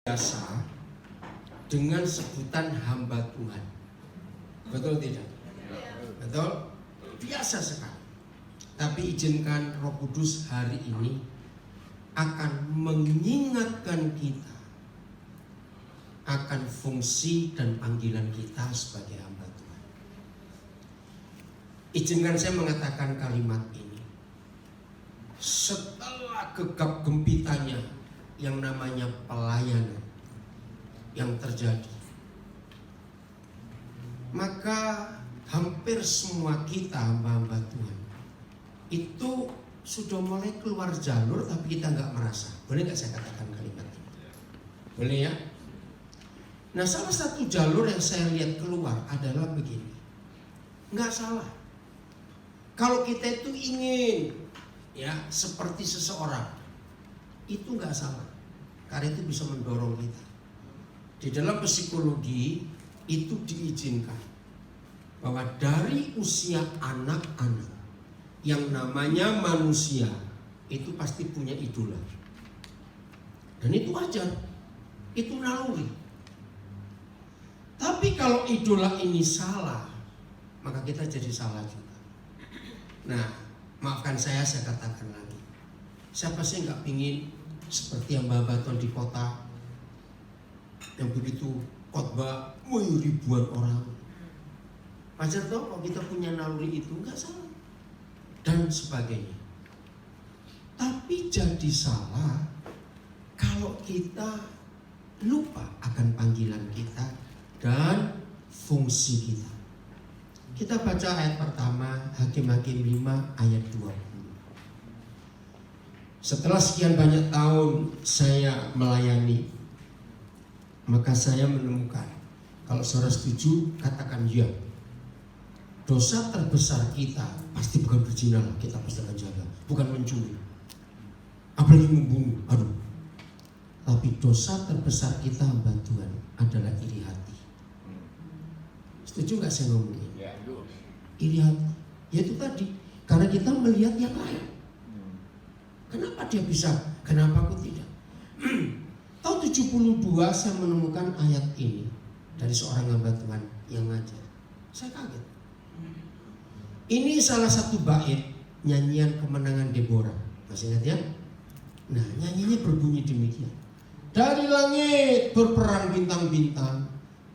biasa dengan sebutan hamba Tuhan. Betul tidak? Betul? Biasa sekali. Tapi izinkan Roh Kudus hari ini akan mengingatkan kita akan fungsi dan panggilan kita sebagai hamba Tuhan. Izinkan saya mengatakan kalimat ini. Setelah gegap gempitanya yang namanya pelayanan yang terjadi, maka hampir semua kita hamba-hamba Tuhan itu sudah mulai keluar jalur, tapi kita nggak merasa. Boleh nggak saya katakan kalimat ini? Boleh ya? Nah, salah satu jalur yang saya lihat keluar adalah begini. Nggak salah. Kalau kita itu ingin ya seperti seseorang, itu nggak salah. Karena itu bisa mendorong kita. Di dalam psikologi itu diizinkan bahwa dari usia anak-anak yang namanya manusia itu pasti punya idola. Dan itu wajar. Itu naluri. Tapi kalau idola ini salah, maka kita jadi salah juga. Nah, maafkan saya katakan lagi. Siapa sih nggak pingin seperti yang hamba Tuhan di kota yang begitu khotbah ribuan orang? Wajar toh kalau kita punya naluri itu, nggak salah dan sebagainya. Tapi jadi salah kalau kita lupa akan panggilan kita dan fungsi kita. Kita baca ayat pertama, Hakim-Hakim 5 ayat 20. Setelah sekian banyak tahun saya melayani, maka saya menemukan, kalau saudara setuju katakan ya, dosa terbesar kita pasti bukan berzina, kita pasti akan jaga, bukan mencuri, apalagi membunuh, tapi dosa terbesar kita hamba Tuhan adalah iri hati. Setuju gak saya ngomong ini? Iri hati, yaitu tadi, karena kita melihat yang lain. Kenapa dia bisa? Kenapa aku tidak? Tahun 72 saya menemukan ayat ini dari seorang hamba Tuhan yang ngajar. Saya kaget. Ini salah satu bait nyanyian kemenangan Deborah. Masih ingat ya? Nah, nyanyinya berbunyi demikian. Dari langit berperang bintang-bintang,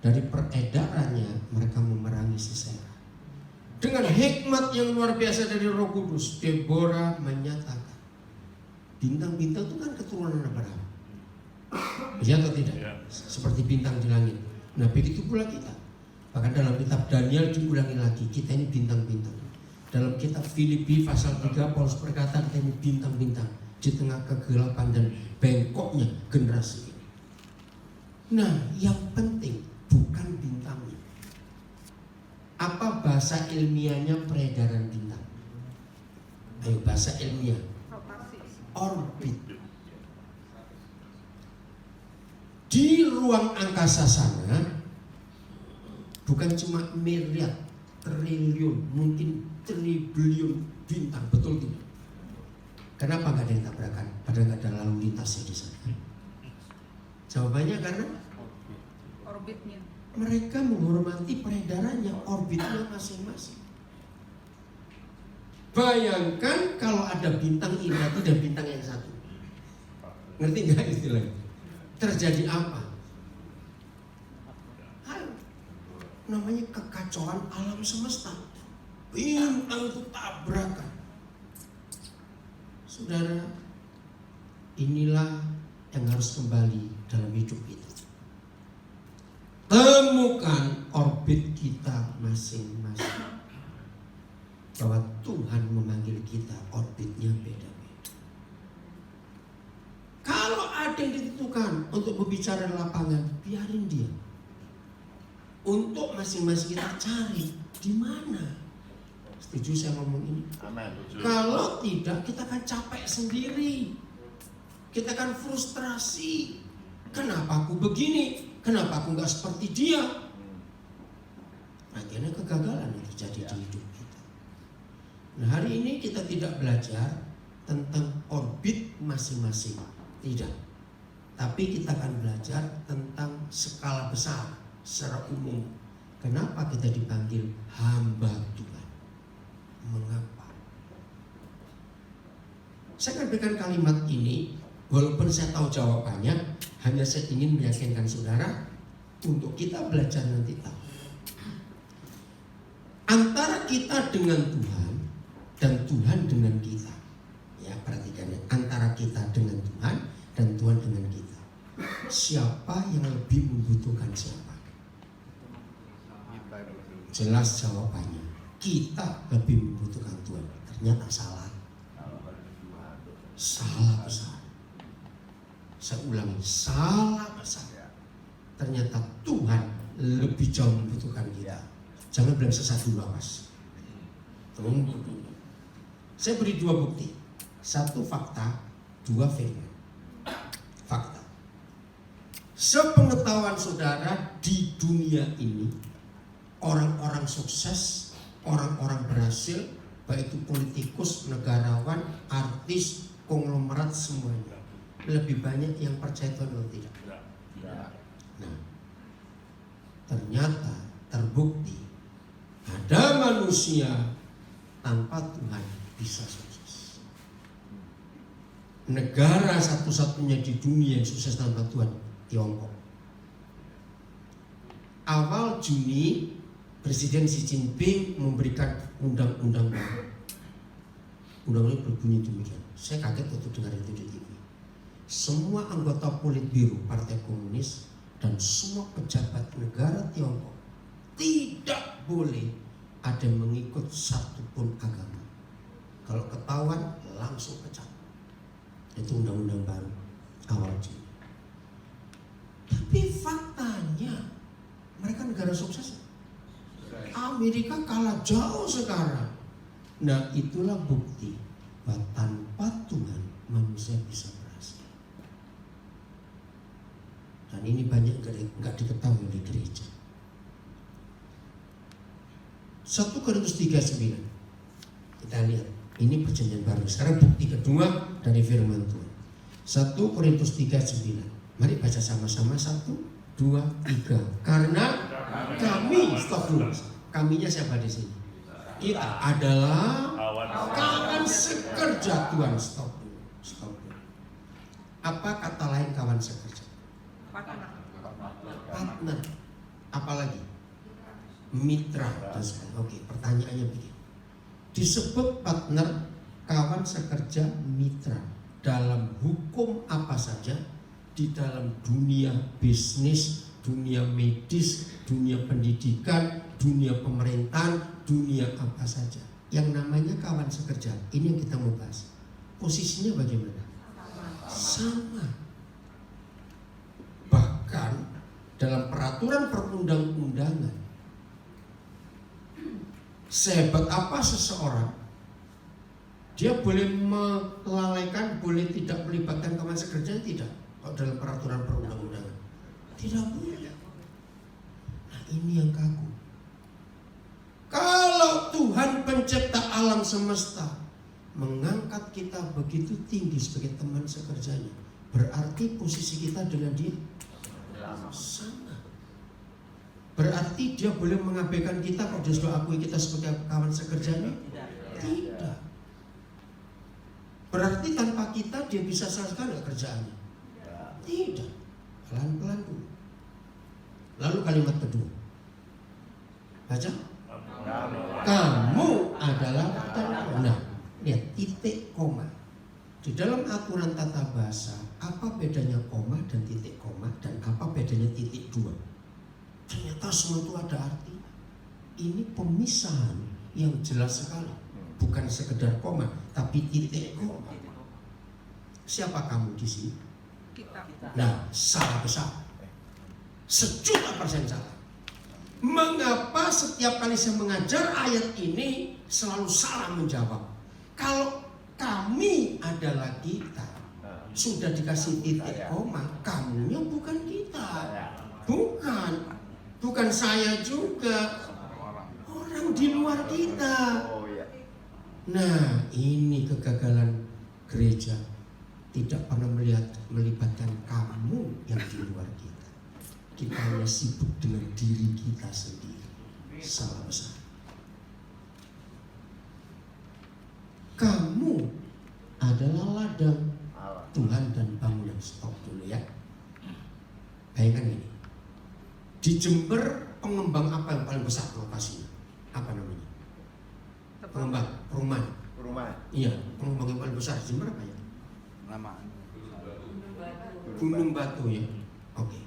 dari peredarannya mereka memerangi Sisera. Dengan hikmat yang luar biasa dari Roh Kudus, Deborah menyatakan, bintang-bintang itu kan keturunan Abraham. Ya atau tidak? Ya. Seperti bintang di langit. Nah, begitu pula kita. Bahkan dalam kitab Daniel diulangi lagi, kita ini bintang-bintang. Dalam kitab Filipi pasal 3 Paulus berkata, kita ini bintang-bintang di tengah kegelapan dan bengkoknya generasi ini. Nah, yang penting bukan bintangnya. Apa bahasa ilmiahnya peredaran bintang? Ayo, bahasa ilmiah. Orbit. Di ruang angkasa sana bukan cuma miliar, triliun, mungkin triliun bintang, betul tidak? Kenapa nggak ada yang tabrakan? Padahal nggak ada lalu lintasnya di sana. Jawabannya karena orbitnya. Mereka menghormati peredarannya, orbitnya masing-masing. Bayangkan kalau ada bintang ini dan bintang yang satu. Ngerti nggak istilahnya? Terjadi apa? Namanya kekacauan alam semesta. Bintang itu tabrakan. Saudara, inilah yang harus kembali dalam hidup kita. Temukan orbit kita masing-masing. Bahwa Tuhan memanggil kita orbitnya beda-beda. Kalau ada yang ditentukan untuk berbicara di lapangan, biarin dia. Untuk masing-masing kita cari di mana. Setuju saya ngomong ini? Amen. Kalau tidak, kita akan capek sendiri. Kita akan frustrasi. Kenapa aku begini? Kenapa aku nggak seperti dia? Akhirnya kegagalan yang terjadi di hidup kita. Nah, hari ini kita tidak belajar tentang orbit masing-masing, tidak. Tapi kita akan belajar besar secara umum. Kenapa kita dipanggil hamba Tuhan? Mengapa? Saya akan berikan kalimat ini, walaupun saya tahu jawabannya, hanya saya ingin meyakinkan saudara untuk kita belajar nanti tahu. Antara kita dengan Tuhan dan Tuhan dengan kita. Ya, perhatikan ya, antara kita dengan Tuhan dan Tuhan dengan kita. Siapa yang lebih membutuhkan siapa? Jelas jawabannya, kita lebih membutuhkan Tuhan. Ternyata salah. Salah besar. Saya ulangi, salah besar. Ternyata Tuhan lebih jauh membutuhkan kita. Jangan bilang sesat dulu, awas. Tunggu dulu. Saya beri 2 bukti. 1 fakta, 2 firman. Fakta. Sepengetahuan saudara, di dunia ini orang-orang sukses, orang-orang berhasil, baik itu politikus, negarawan, artis, konglomerat, semuanya lebih banyak yang percaya Tuhan atau tidak? Nah, ternyata terbukti ada manusia tanpa Tuhan bisa sukses. Negara satu-satunya di dunia yang sukses tanpa Tuhan, Tiongkok. Awal Juni Presiden Xi Jinping memberikan undang-undang baru. Undang-undang berbunyi demikian. Saya kaget waktu dengar itu di TV. Semua anggota Politbiro Partai Komunis dan semua pejabat negara Tiongkok tidak boleh ada yang mengikut satupun agama. Kalau ketahuan langsung pecat. Itu undang-undang baru awal Juni. Tapi faktanya mereka negara sukses. Amerika kalah jauh sekarang. Nah, itulah bukti bahwa tanpa Tuhan manusia bisa berhasil. Dan ini banyak nggak diketahui oleh gereja. 1 Korintus 3:9. Kita lihat, ini perjanjian baru. Sekarang bukti kedua dari firman Tuhan. 1 Korintus 3:9. Mari baca sama-sama, 1, 2, 3. Karena kami, stop dulu. Kaminya siapa di sini? Kita adalah kawan sekerja Tuhan. Stop dulu. Stop dulu. Apa kata lain kawan sekerja? Partner. Apalagi? Mitra. Oke, pertanyaannya begini. Disebut partner, kawan sekerja, mitra dalam hukum apa saja, di dalam dunia bisnis, dunia medis, dunia pendidikan, dunia pemerintahan, dunia apa saja. Yang namanya kawan sekerja, ini yang kita mau bahas. Posisinya bagaimana? Sama. Bahkan dalam peraturan perundang-undangan, sehebat apa seseorang, dia boleh melalaikan, boleh tidak melibatkan kawan sekerja, tidak. Kalau dalam peraturan perundang-undangan tidak boleh. Nah, ini yang kaku. Kalau Tuhan pencipta alam semesta mengangkat kita begitu tinggi sebagai teman sekerjanya, berarti posisi kita dengan dia sama. Berarti dia boleh mengabaikan kita kalau dia sudah akui kita sebagai kawan sekerjanya? Tidak. Berarti tanpa kita dia bisa selesaikan nggak kerjaannya? Tidak. Pelan-pelan dulu. Lalu kalimat kedua. Baca. Kamu adalah. Nah, lihat titik koma. Di dalam aturan tata bahasa, apa bedanya koma dan titik koma, dan apa bedanya titik dua? Ternyata semua itu ada arti. Ini pemisahan yang jelas sekali. Bukan sekedar koma, tapi titik koma. Siapa kamu di sini? Kita. Nah, salah besar. 100% salah. Mengapa setiap kali saya mengajar ayat ini selalu salah menjawab? Kalau kami adalah kita, sudah dikasih titik koma, kamunya bukan kita. Bukan saya juga. Orang di luar kita. Nah, ini kegagalan gereja. Tidak pernah melibatkan kamu yang di luar kita. kita hanya sibuk dengan diri kita sendiri. Salah besar. Kamu adalah ladang Tuhan dan bangunan. Stop dulu ya. Bayangkan ini. Di Jember pengembang apa yang paling besar lokasinya? Apa namanya? Pengembang perumahan. Iya, pengembang yang paling besar di Jember apa ya? Gunung Batu ya. Oke.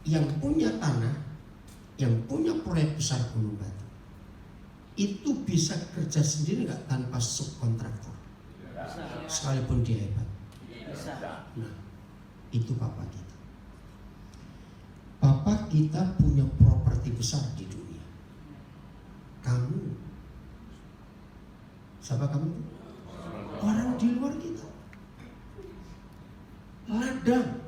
Yang punya tanah, yang punya proyek besar Gunung Batu, itu bisa kerja sendiri nggak tanpa subkontraktor? Sekalipun dia hebat. Nah, itu Papa kita. Papa kita punya properti besar di dunia. Kamu, siapa kamu? Orang di luar kita. Ladang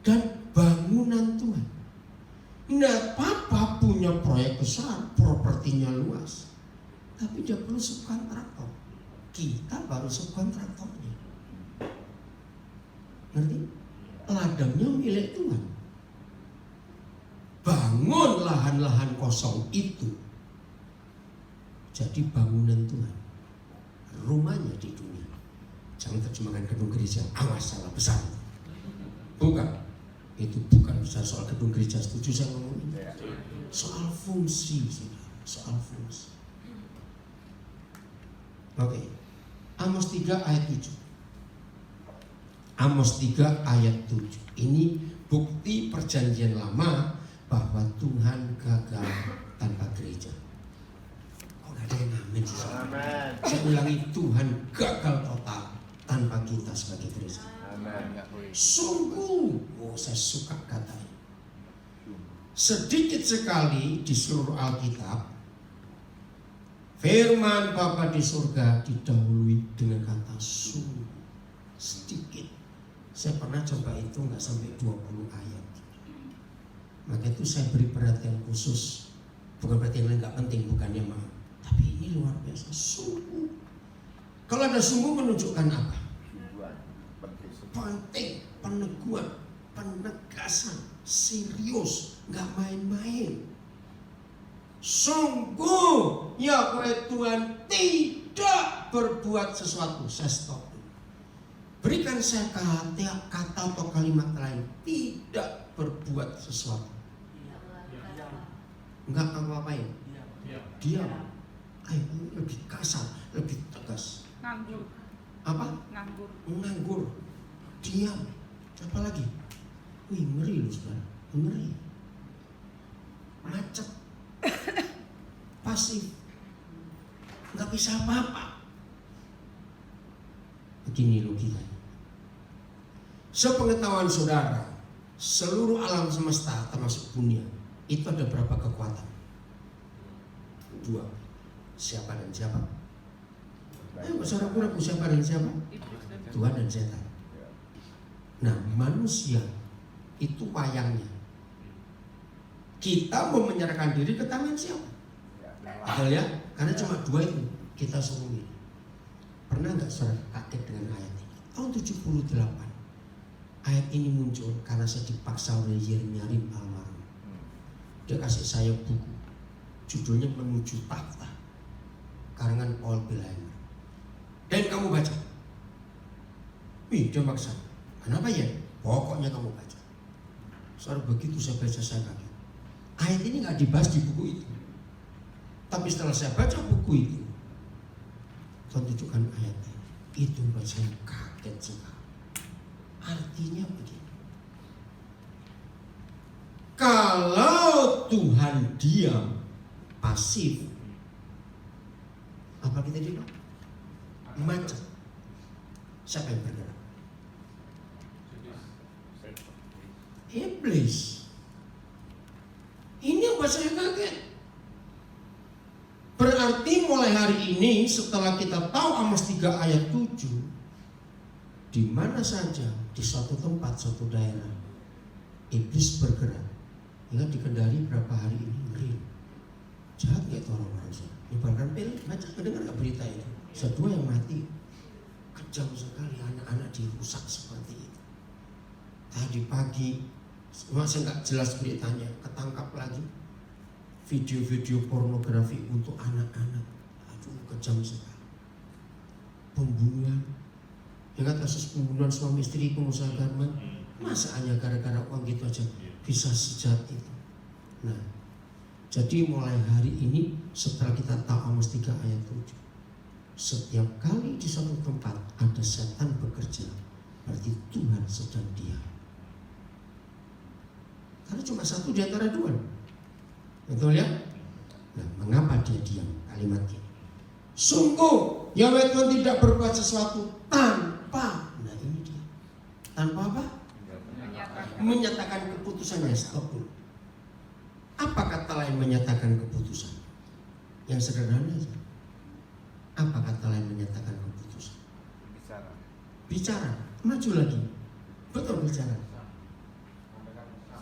dan bangunan Tuhan. Nah, Papa punya proyek besar, propertinya luas, tapi dia perlu subkontraktor. Kita baru subkontraktornya. Ngerti? Ladangnya milik Tuhan. Bangun lahan-lahan kosong itu jadi bangunan Tuhan. Rumahnya di dunia. Jangan terjemahkan gedung gereja. Awas, salah besar. Bukan. Itu bukan besar soal gedung gereja. Setuju saya ngomongin? Soal fungsi. Soal fungsi. Oke. Amos 3 ayat 7. Amos 3 ayat 7. Ini bukti perjanjian lama bahwa Tuhan gagal tanpa gereja. Kok gak ada yang amin sih? Saya ulangi, Tuhan gagal total tanpa kita sebagai gereja. Sungguh, saya suka katanya. Sedikit sekali di seluruh Alkitab, firman Bapa di surga didahului dengan kata sungguh. Sedikit. Saya pernah coba itu nggak sampai 20 ayat. Maka itu saya beri perhatian khusus. Bukan berarti yang lain nggak penting, bukannya maaf. Tapi ini luar biasa, sungguh. Kalau ada sungguh menunjukkan apa? Penting, peneguhan, penegasan, serius, nggak main-main. Sungguh, Yahweh Tuhan tidak berbuat sesuatu. Saya stop. Berikan saya kata atau kalimat lain. Tidak berbuat sesuatu. Enggak apa-apain. Diam. Ayo, lebih kasar, lebih tegas. Nganggur. Apa? Nganggur. Diam. Apa lagi? Wih, ngeri loh saudara. Ngeri. Macet. Pasif. Nggak bisa apa-apa. Begini logikanya. Sepengetahuan saudara, seluruh alam semesta termasuk dunia, itu ada berapa kekuatan? 2. Siapa dan siapa? Ayo saudara, ragu siapa dan siapa? Tuhan dan setan. Nah, manusia itu wayangnya. Kita mau menyerahkan diri ke tangan siapa? Betul ya? Karena cuma 2 itu kita suruh milih. Pernah nggak saudara kaget dengan ayat ini? Tahun 78 ayat ini muncul karena saya dipaksa oleh Yeremia almarhum. Dia kasih saya buku, judulnya Menuju Tahta, karangan Paul Bilheimer. Dan kamu baca. Wih, dia maksa. Kenapa ya? Pokoknya kamu baca. Saudara, begitu saya baca, saya kaget. Ayat ini nggak dibahas di buku itu. Tapi setelah saya baca buku itu, saya tunjukkan ayat ini. Itu buat saya kaget sekali. Artinya begini. Kalau Tuhan diam, pasif, apa kita diam? Macet. Siapa yang bergerak? Iblis. Ini yang buat saya kaget. Berarti mulai hari ini setelah kita tahu Amos 3 ayat 7, di mana saja, di suatu tempat, suatu daerah, iblis bergerak. Ingat di Kendari berapa hari ini ngeri. Jahat gak itu orang-orang sana? Nyebarkan pil, baca, mendengar gak berita itu? 2 yang mati. Kejam sekali, anak-anak dirusak seperti itu. Tadi pagi, masa nggak jelas beritanya, ketangkap lagi video-video pornografi untuk anak-anak. Aduh, kejam sekali. Pembunuhan. Ingat kasus pembunuhan suami istri pengusaha garmen? Masa hanya gara-gara uang gitu aja bisa sejahat itu? Nah, jadi mulai hari ini setelah kita tahu Amos 3 ayat 7, setiap kali di suatu tempat ada setan bekerja, berarti Tuhan sedang diam. Karena cuma satu di antara dua. Betul ya? Nah, mengapa dia diam? Kalimat ini. Sungguh Yahweh Tuhan tidak berbuat sesuatu tanpa. Nah ini dia. Tanpa apa? Menyatakan keputusannya. Stop dulu. Apa kata lain menyatakan keputusan? Yang sederhana saja. Apa kata lain menyatakan keputusan? Bicara. Maju lagi. Betul, bicara.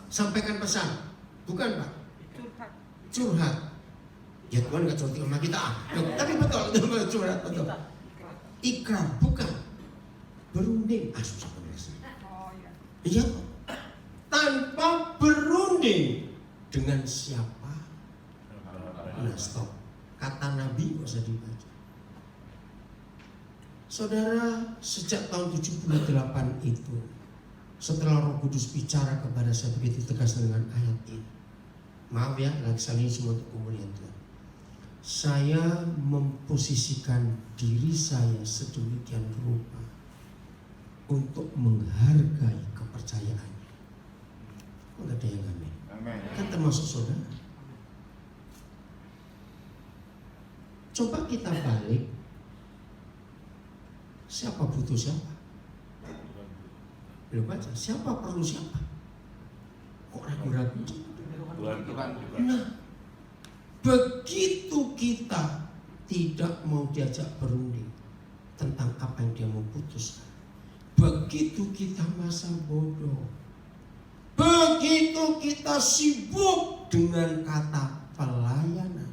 Sampaikan pesan. Bukan Pak? Curhat. Ya Tuhan gak curhat sama kita. Tapi betul, curhat betul. Ikrar, bukan. Berunding. Susah benar sih. Iya. Tanpa berunding. Dengan siapa? Nah stop. Kata Nabi gak usah dibaca. Saudara, sejak tahun 78 itu, setelah Roh Kudus bicara kepada saya begitu tegas dengan ayat ini. Maaf ya, laksanain semua untuk kemuliaan Tuhan. Saya memposisikan diri saya sedemikian rupa untuk menghargai kepercayaannya. Enggak ada yang amin. Kan termasuk saudara. Coba kita balik. Siapa butuh siapa? Belum baca. Siapa perlu siapa? Kok ragu-ragu? Nah, begitu kita tidak mau diajak berunding tentang apa yang dia mau putuskan, begitu kita masa bodoh, begitu kita sibuk dengan kata pelayanan,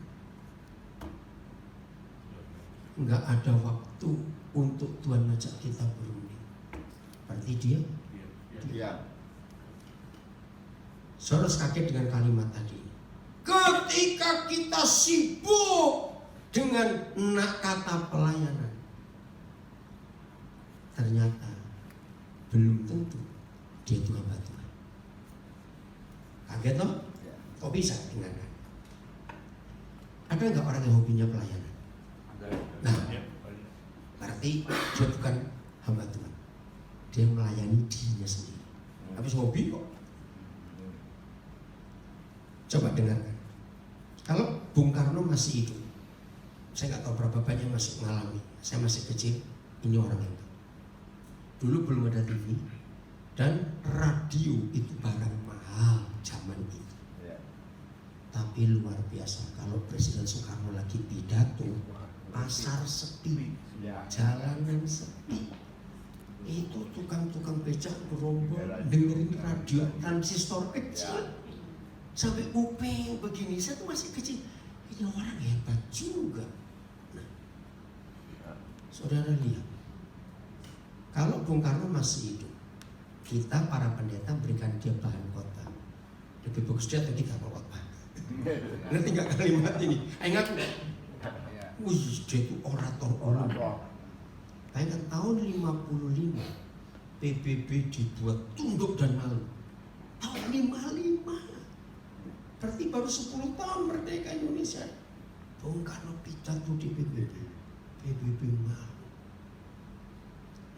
nggak ada waktu untuk Tuhan ajak kita berunding. Berarti dia. Saudara kaget dengan kalimat tadi. Ketika kita sibuk dengan kata pelayanan, ternyata belum tentu dia itu hamba Tuhan. Kaget toh? Kok bisa dengarkan? Ada nggak orang yang hobinya pelayanan? Nah, berarti dia bukan hamba Tuhan. Dia melayani dirinya sendiri. Habis hobi kok. Coba dengarkan. Kalau Bung Karno masih hidup, saya nggak tahu berapa banyak masih mengalami. Saya masih kecil, ini orang yang tahu. Dulu belum ada TV dan radio itu barang mahal zaman itu. Tapi luar biasa, kalau Presiden Soekarno lagi pidato, pasar sepi, jalanan sepi. Itu tukang-tukang becak gerombol dengerin radio transistor kecil. Sampai kuping begini, saya tuh masih kecil. Ini orang hebat juga. Nah, saudara lihat, kalau Bung Karno masih hidup, kita para pendeta berikan dia bahan khotbah. Lebih bagus dia atau kita khotbah? Ngerti nggak kalimat ini? Ingat nggak? Wih, dia itu orator. Bayangkan tahun 55 PBB dibuat tunduk dan malu. Tahun 55. Berarti baru 10 tahun merdeka Indonesia. Bung Karno pidato di PBB. PBB malu.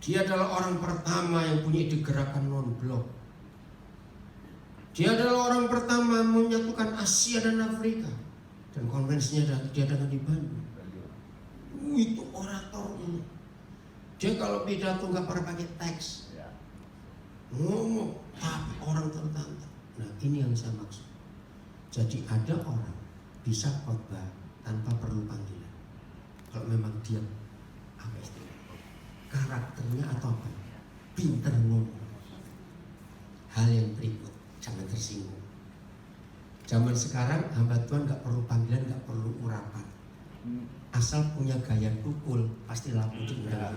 Dia adalah orang pertama yang punya ide gerakan non-blok. Dia adalah orang pertama menyatukan Asia dan Afrika. Dan konvensinya diadakan di Bandung. Itu orator ini. Dia kalau pidato nggak pernah pakai teks. Ngomong, tapi orang tertantang. Nah ini yang saya maksud. Jadi ada orang bisa khotbah tanpa perlu panggilan. Kalau memang dia apa istilahnya? Karakternya atau apa? Pinter ngomong. Hal yang berikut, jangan tersinggung. Zaman sekarang hamba Tuhan nggak perlu panggilan, nggak perlu urapan. Asal punya gaya tukul pasti laku juga.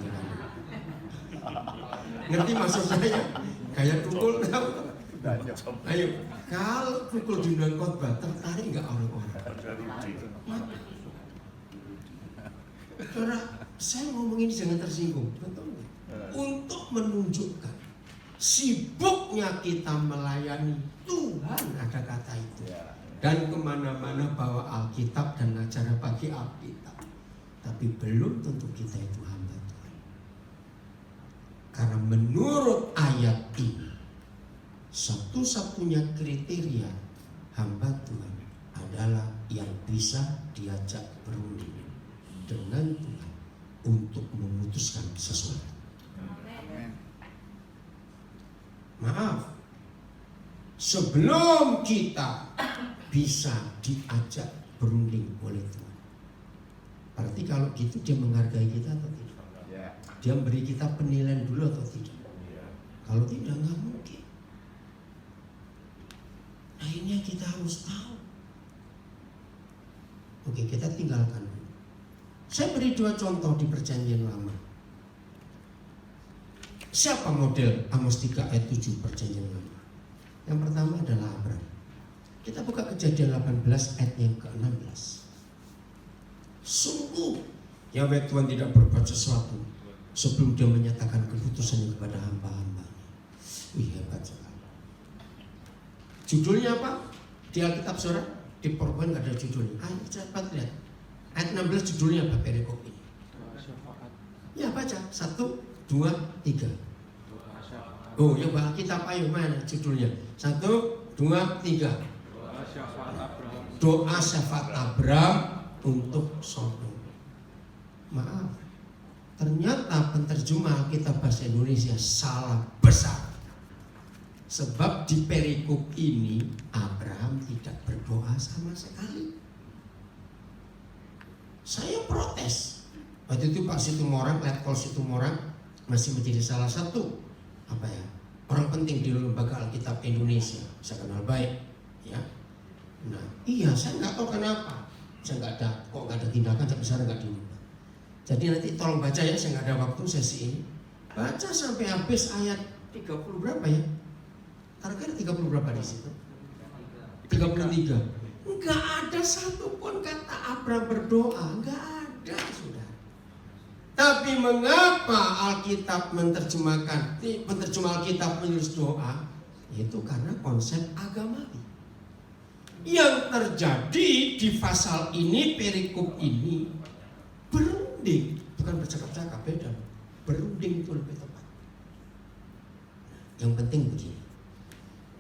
Ngerti maksud saya? Kayak tukul tahu. Ayo, kalau tukul diundang khotbah tertarik nggak orang-orang? Saudara, saya ngomong ini jangan tersinggung, betul? Untuk menunjukkan sibuknya kita melayani Tuhan, ada kata itu. Dan kemana-mana bawa Alkitab dan acara bagi Alkitab. Tapi belum tentu kita itu hamba Tuhan. Karena menurut ayat ini, satu-satunya kriteria hamba Tuhan adalah yang bisa diajak berunding dengan Tuhan untuk memutuskan sesuatu. Maaf, sebelum kita bisa diajak berunding oleh Tuhan, berarti kalau gitu dia menghargai kita atau tidak? Dia memberi kita penilaian dulu atau tidak? Kalau tidak, nggak mungkin. Nah, ini yang kita harus tahu. Oke, kita tinggalkan dulu. Saya beri 2 contoh di Perjanjian Lama. Siapa model Amos 3 ayat 7 Perjanjian Lama? Yang pertama adalah Abraham. Kita buka Kejadian 18 ayat yang ke-16. Sungguh Yahweh Tuhan tidak berbuat sesuatu sebelum dia menyatakan keputusannya kepada hamba-hambanya. Wih, hebat sekali. Judulnya apa? Di Alkitab saudara, di PowerPoint nggak ada judulnya. Ayo cepat lihat. Ayat 16 judulnya apa perikop ini? Ya baca, 1, 2, 3. Oh, yang Alkitab ayo mana judulnya? 1, 2, 3. Doa syafaat Abraham untuk Sodom. Maaf, ternyata penterjemah Alkitab bahasa Indonesia salah besar. Sebab di perikop ini Abraham tidak berdoa sama sekali. Saya protes. Waktu itu Pak Situmorang, Letkol Situmorang masih menjadi salah satu orang penting di lembaga Alkitab Indonesia. Saya kenal baik, ya. Nah, iya, saya nggak tahu kenapa. Saya nggak ada tindakan sampai sekarang nggak diubah. Jadi nanti tolong baca ya, saya nggak ada waktu sesi ini. Baca sampai habis ayat 30 berapa ya? Target 30 berapa di situ? 33. Enggak ada satupun kata Abraham berdoa, enggak ada, sudah. Tapi mengapa Alkitab menerjemah Alkitab menulis doa? Itu karena konsep agamawi. Yang terjadi di pasal ini, perikop ini, berunding, bukan bercakap-cakap, beda. Berunding itu lebih tepat. Yang penting begini.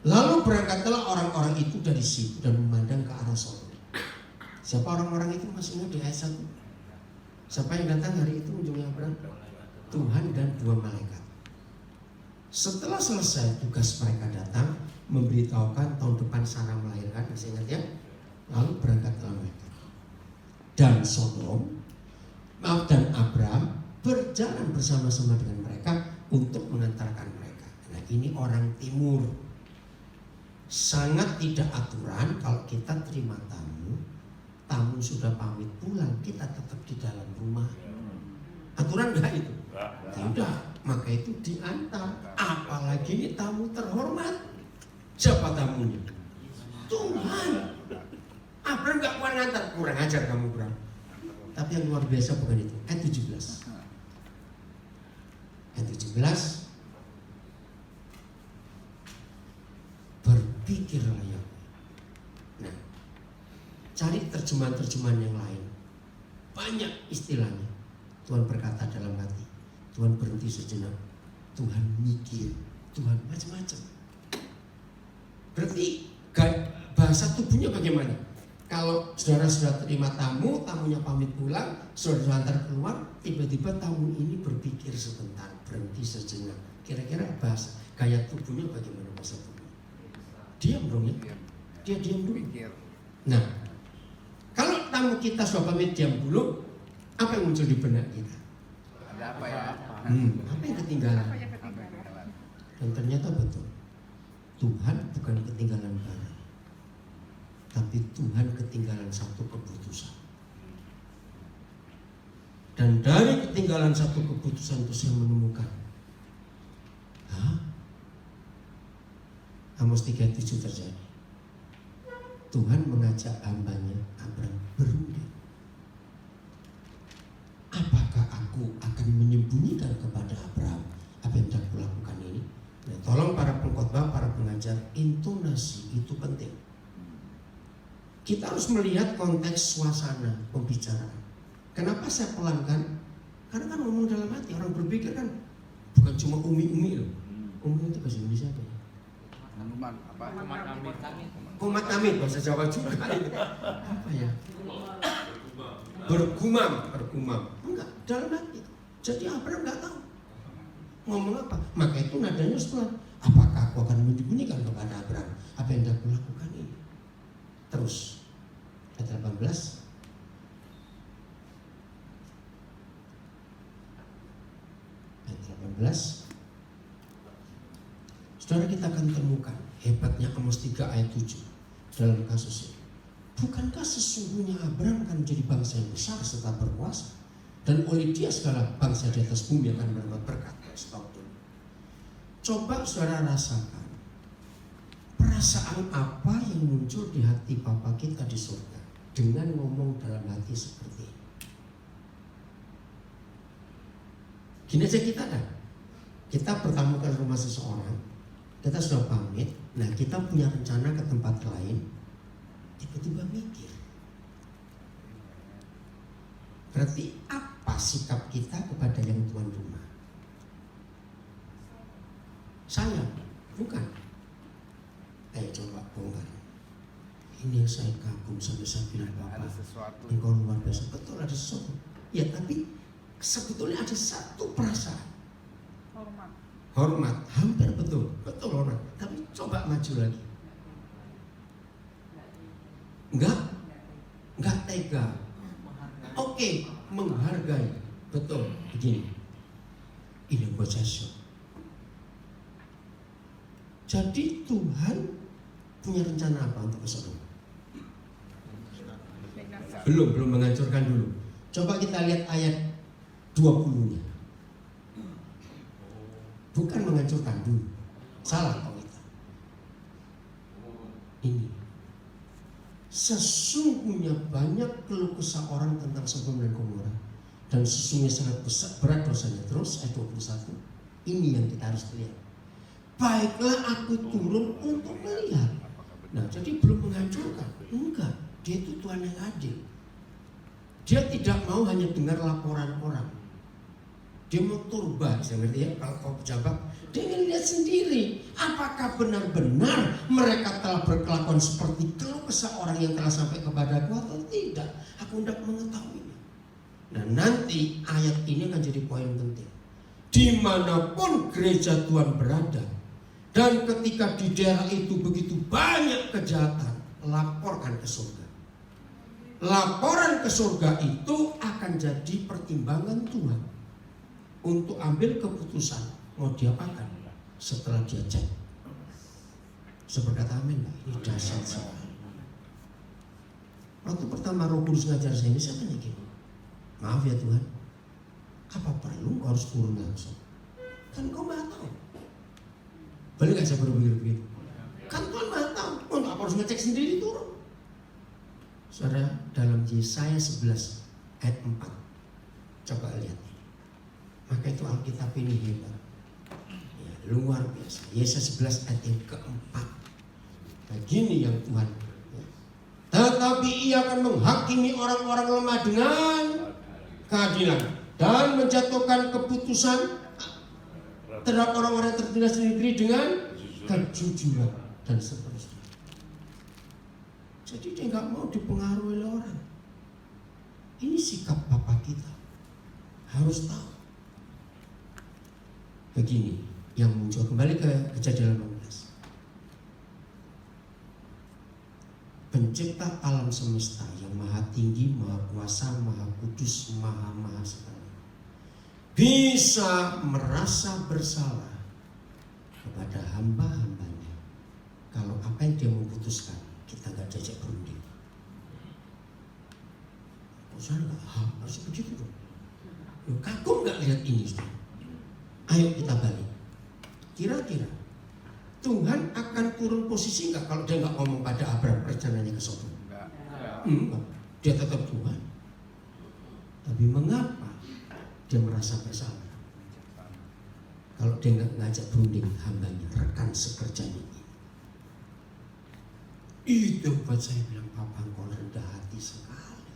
Lalu berangkatlah orang-orang itu dari situ dan memandang ke arah Sodom. Siapa orang-orang itu? Masih ingat di ayat 1? Siapa yang datang hari itu ujungnya Abraham? Tuhan dan 2 malaikat. Setelah selesai tugas mereka datang, memberitahukan tahun depan Sarah melahirkan, masih ingat ya? Lalu berangkatlah mereka. Dan Sodom, dan Abraham berjalan bersama-sama dengan mereka untuk mengantarkan mereka. Nah, ini orang timur. Sangat tidak aturan kalau kita terima tamu sudah pamit pulang, kita tetap di dalam rumah. Aturan enggak itu? Tidak, maka itu diantar. Apalagi ini tamu terhormat. Siapa tamunya? Tuhan. Abraham enggak kuat ngantar, kurang ajar kamu Abraham. Tapi yang luar biasa bukan itu. Ayat 17. Ayat 17. Berpikirlah ya. Nah, cari terjemahan-terjemahan yang lain. Banyak istilahnya. Tuhan berkata dalam hati. Tuhan berhenti sejenak. Tuhan mikir. Tuhan macam-macam. Berarti bahasa tubuhnya bagaimana? Kalau saudara sudah terima tamu, tamunya pamit pulang, saudara antar keluar, tiba-tiba tamu ini berpikir sebentar, berhenti sejenak. Kira-kira bahasa gaya tubuhnya bagaimana bahasa tubuhnya? Diam dong ya. Dia diam dulu. Nah, kalau tamu kita sudah pamit diam dulu, apa yang muncul di benak kita? Ada apa ya? Apa yang ketinggalan? Dan ternyata betul. Tuhan bukan ketinggalan barang, tapi Tuhan ketinggalan satu keputusan. Dan dari ketinggalan satu keputusan itu saya menemukan, Amos 3:7 terjadi. Tuhan mengajak hambanya Abraham berunding. Apakah aku akan menyembunyikan kepada Abraham apa yang telah kulakukan ini? Nah, tolong para pengkhotbah, para pengajar, intonasi itu penting. Kita harus melihat konteks suasana pembicaraan. Kenapa saya pelankan? Karena kan ngomong dalam hati. Orang berpikir kan bukan cuma umi-umi loh. Umi itu bahasa Indonesia apa ya? Komat amit bahasa Jawa juga. Apa ya? Bergumam. Enggak, dalam hati. Jadi Abraham enggak tahu ngomong apa. Maka itu nadanya setelah, apakah aku akan menyembunyikan kepada Abraham apa yang telah kulakukan ini? Terus ayat 18. Ayat 18. Saudara, kita akan temukan hebatnya Amos 3 ayat 7 dalam kasus ini. Bukankah sesungguhnya Abraham akan menjadi bangsa yang besar serta berkuasa, dan oleh dia segala bangsa di atas bumi akan mendapat berkat. Stop dulu. Coba saudara rasakan perasaan apa yang muncul di hati Bapa kita di surga dengan ngomong dalam hati seperti ini. Gini aja kita kan, kita bertamu ke rumah seseorang, kita sudah pamit, nah kita punya rencana ke tempat lain, tiba-tiba mikir, berarti apa sikap kita kepada yang tuan rumah? Saya, bukan. Ayo coba bongkar. Ini yang saya kagum sampai saya bilang, Bapak, engkau luar biasa. Betul ada sesuatu. Ya, tapi sebetulnya ada satu perasaan. Hormat, hampir betul hormat. Tapi coba maju lagi. Enggak tega. Oke, menghargai. Betul, begini. Ini buat saya. Jadi Tuhan punya rencana apa untuk Sodom? Belum menghancurkan dulu. Coba kita lihat ayat 20-nya. Bukan menghancurkan dulu. Salah kalau kita. Ini. Sesungguhnya banyak keluh kesah orang tentang Sodom dan Gomora, dan sesungguhnya sangat berat dosanya. Terus ayat 21. Ini yang kita harus lihat. Baiklah aku turun untuk melihat. Nah, jadi belum menghancurkan. Enggak, dia itu Tuhan yang adil. Dia tidak mau hanya dengar laporan orang. Dia mau turba, saya ngerti ya, kalau kau pejabat, dia ingin lihat sendiri. Apakah benar-benar mereka telah berkelakuan seperti keluh kesah orang yang telah sampai kepadaku atau tidak? Aku tidak mengetahuinya. Nah, nanti ayat ini akan jadi poin penting. Dimanapun gereja Tuhan berada, dan ketika di daerah itu begitu banyak kejahatan, laporkan ke surga. Laporan ke surga itu akan jadi pertimbangan Tuhan untuk ambil keputusan mau diapakan setelah dia cek. Seberkata amin. Ini dahsyat sekali. Waktu pertama Roh Kudus ngajar saya ini, saya tanya gini, maaf ya Tuhan, apa perlu kau harus turun langsung? Kan kau nggak tahu. Boleh gak saya berpikir begitu? Kan Tuhan nggak tahu, untuk apa harus ngecek sendiri turun? Saudara, dalam Yesaya 11 ayat 4, coba lihat. Maka itu Alkitab ini hebat, ya, luar biasa. Yesaya 11 ayat yang keempat. Begini yang Tuhan, ya. Tetapi ia akan menghakimi orang-orang lemah dengan keadilan dan menjatuhkan keputusan terhadap orang-orang yang tertindas di negeri dengan kejujuran dan seterusnya. Jadi dia nggak mau dipengaruhi oleh orang. Ini sikap Bapa kita, harus tahu. Begini yang muncul, kembali ke Kejadian 18. Pencipta alam semesta yang maha tinggi, maha kuasa, maha kudus, maha sekali, bisa merasa bersalah kepada hamba-hambanya kalau apa yang dia memutuskan kita gak jajak berunding. Usah gak? Harus begitu dong. Kagum gak lihat ini? Ayo kita balik. Kira-kira Tuhan akan turun posisi enggak kalau dia enggak ngomong pada Abraham rencananya ke Sodom? Enggak. Dia tetap Tuhan. Tapi mengapa dia merasa bersalah? Kalau dia enggak ngajak berunding hambanya, rekan sekerjanya ini. Itu buat saya bilang, Papa engkau rendah hati sekali.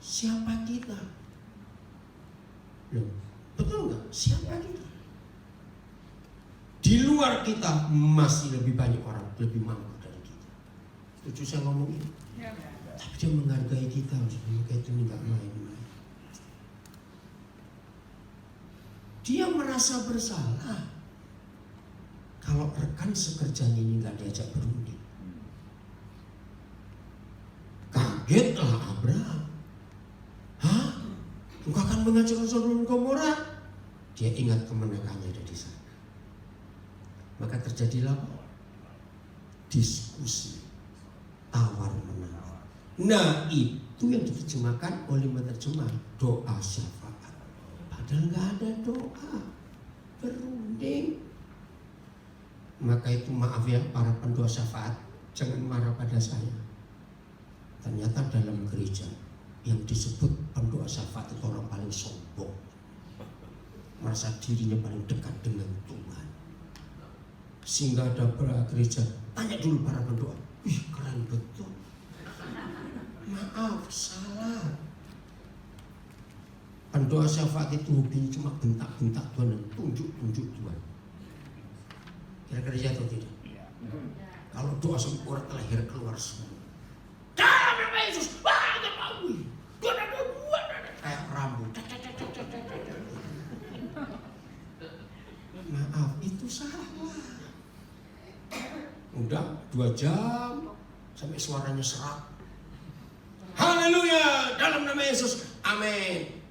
Siapa kita? Loh, betul enggak? Siapa kita? Di luar kita masih lebih banyak orang lebih mampu dari kita. Setuju saya ngomong ini? Ya. Tapi dia menghargai kita, maka itu enggak main-main. Dia merasa bersalah kalau rekan sekerjanya ini nggak diajak berunding. Kagetlah Abraham. Hah? Engkau akan menghancurkan Sodom dan Gomora? Dia ingat kemenangannya ada di sana. Maka terjadilah diskusi tawar menawar. Nah, itu yang diterjemahkan oleh penerjemah doa syafaat. Padahal nggak ada doa berunding. Maka itu maaf ya para pendoa syafaat, jangan marah pada saya. Ternyata dalam gereja yang disebut pendoa syafaat itu orang paling sombong, merasa dirinya paling dekat dengan Tuhan. Sehingga ada gereja tanya dulu para pendoa, wih keren betul. Maaf, salah. Pendoa syafaat itu hobinya cuma bentak-bentak Tuhan dan tunjuk-tunjuk Tuhan. Kira-kira ya atau tidak? Kalau doa sampai urat leher keluar semua. Dalam nama Yesus, banyak Pauli. Tuhan ada buat kayak rambut. Maaf, itu salah. Udah 2 jam sampai suaranya serak. Haleluya, dalam nama Yesus, amin.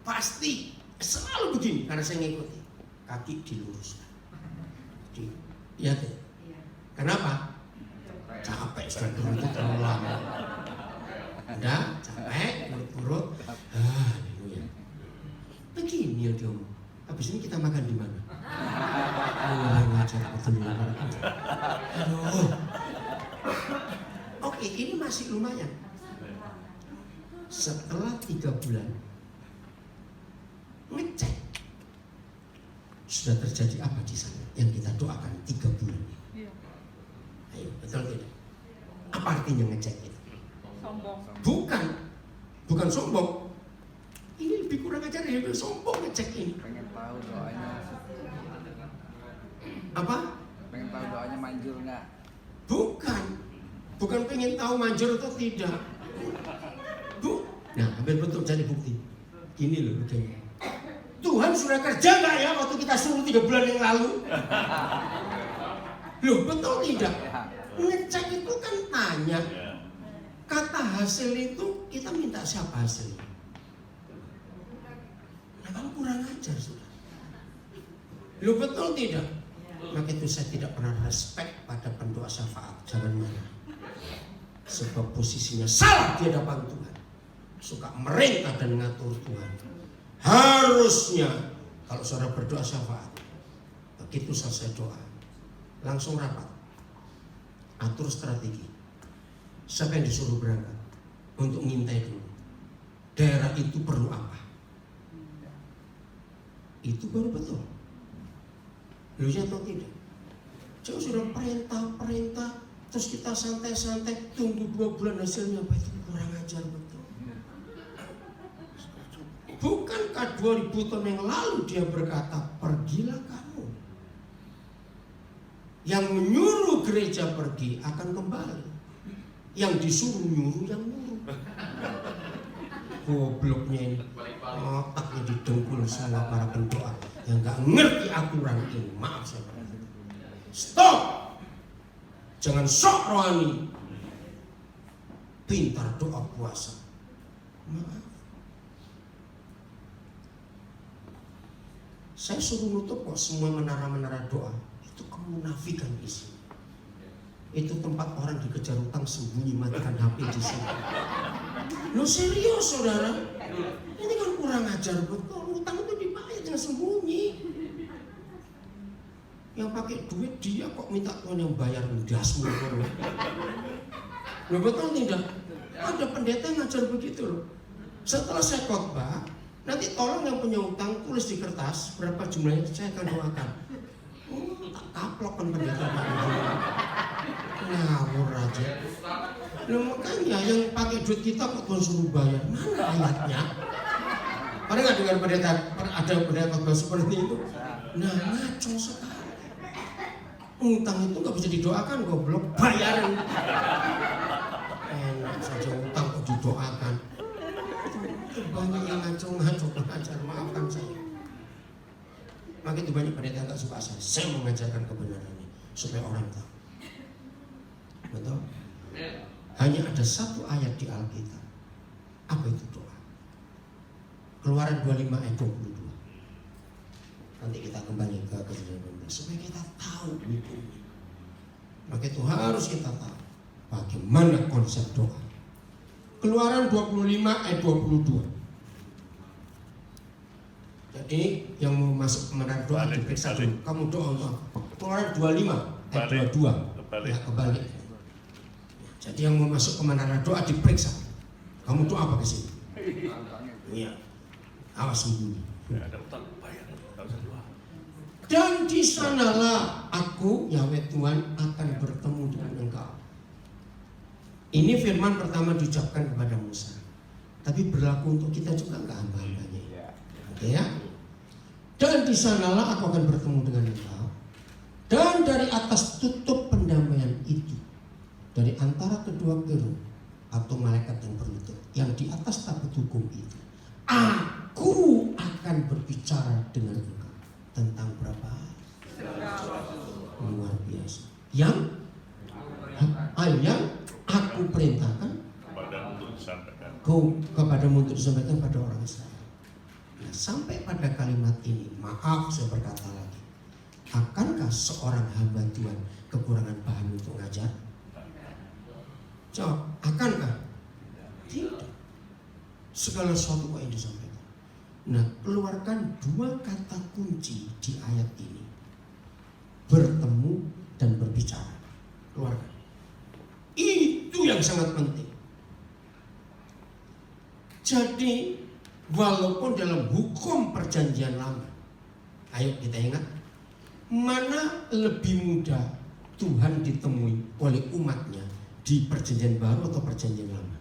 Pasti selalu begini karena saya ngikuti. Kaki diluruskan. Iya deh. Kenapa? Capek sudah berhenti terlalu lama. Udah capek, urut-urut. Haleluya. Begini yang diomong. Habis ini kita makan di mana? Ngajar betul. Aduh. Oke, ini masih lumayan. Setelah 3 bulan ngecek sudah terjadi apa di sana yang kita doakan 3 bulan ini. Ayo, betul tidak? Apa artinya ngecek itu? Sombong. Bukan sombong. Ini lebih kurang ajar ya, sombong ngecek ini. Pengen tahu doanya. Apa? Pengen tahu doanya manjur nggak? Bukan pengen tahu manjur atau tidak. Nah, hampir betul jadi bukti. Gini loh begini. Tuhan sudah kerja nggak ya waktu kita suruh 3 bulan yang lalu? Loh, betul tidak? Ngecek itu kan tanya. Kata hasil itu kita minta siapa hasilnya? Nah, kan kurang ajar sudah. Loh, betul tidak? Maka itu saya tidak pernah respect pada pendoa syafaat. Jangan marah. Sebab posisinya salah di hadapan Tuhan. Suka merintah dan ngatur Tuhan. Harusnya kalau saudara berdoa syafaat, begitu selesai doa, langsung rapat, atur strategi. Siapa yang disuruh berangkat untuk ngintai dulu? Daerah itu perlu apa? Itu baru betul. Lu ya atau tidak? Jangan sudah perintah, terus kita santai-santai tunggu 2 bulan hasilnya apa, itu kurang ajar betul. Bukankah 2000 tahun yang lalu dia berkata, pergilah kamu. Yang menyuruh gereja pergi akan kembali. Yang disuruh nyuruh yang nyuruh. Gobloknya ini, otaknya didengkul semua para pendoa yang gak ngerti aturan ini. Maaf saya. Stop. Jangan sok rohani. Pintar doa puasa. Maaf. Saya suruh nutup kok semua menara-menara doa. Itu kemunafikan isi. Itu tempat orang dikejar utang sembunyi matikan HP di sini. Lo serius saudara? Ini kan kurang ajar betul. Utang itu dibayar jangan sembunyi. Yang pakai duit dia kok minta Tuhan yang bayar dasmu. Loh betul tidak? Ada pendeta yang ngajar begitu loh. Setelah saya khotbah, nanti tolong yang punya utang tulis di kertas berapa jumlahnya, saya akan doakan. Tak kaplok kan pendeta. Ngawur aja. Loh makanya yang pakai duit kita kok Tuhan suruh bayar. Mana ayatnya? Pernah nggak dengar pendeta ada pendeta khotbah seperti itu? Nah ngaco sekali. Utang itu nggak bisa didoakan, goblok, bayaran. Enak saja utang kok didoakan. Itu banyak yang ngaco-ngaco pengajar, maafkan saya. Maka itu banyak pendeta yang nggak suka saya. Saya mengajarkan kebenarannya supaya orang tahu. Betul? Hanya ada satu ayat di Alkitab. Apa itu doa? Keluaran 25 ayat 22. Nanti kita kembali ke kejadian 12 supaya kita tahu hukumnya. Maka itu harus kita tahu bagaimana konsep doa. Keluaran 25 ayat 22. Jadi yang mau masuk ke menara doa diperiksa dulu. Kamu doa untuk apa? Keluaran 25 ayat 22. Ya kembali. Jadi yang mau masuk ke menara doa diperiksa. Kamu doa apa ke sini? Iya. Awas sembunyi. Ada utang bayar. Dan di sanalah aku Yahweh Tuhan akan bertemu dengan engkau. Ini firman pertama diucapkan kepada Musa. Tapi berlaku untuk kita juga enggak hamba-hambanya. Oke ya? Dan di sanalah aku akan bertemu dengan engkau. Dan dari atas tutup pendamaian itu, dari antara kedua kerub atau malaikat yang berlutut, yang di atas tabut hukum itu, aku akan berbicara dengan engkau. Tentang berapa hari? Luar biasa. Yang aku perintahkan kepadamu untuk disampaikan pada orang Israel. Nah, sampai pada kalimat ini, maaf saya berkata lagi, akankah seorang hamba Tuhan kekurangan bahan untuk ngajar? Jawab, akankah? Tidak. Segala sesuatu kok yang disampaikan. Nah, keluarkan dua kata kunci di ayat ini. Bertemu dan berbicara. Keluarkan. Itu yang sangat penting. Jadi, walaupun dalam hukum perjanjian lama, ayo kita ingat, mana lebih mudah Tuhan ditemui oleh umatnya di perjanjian baru atau perjanjian lama?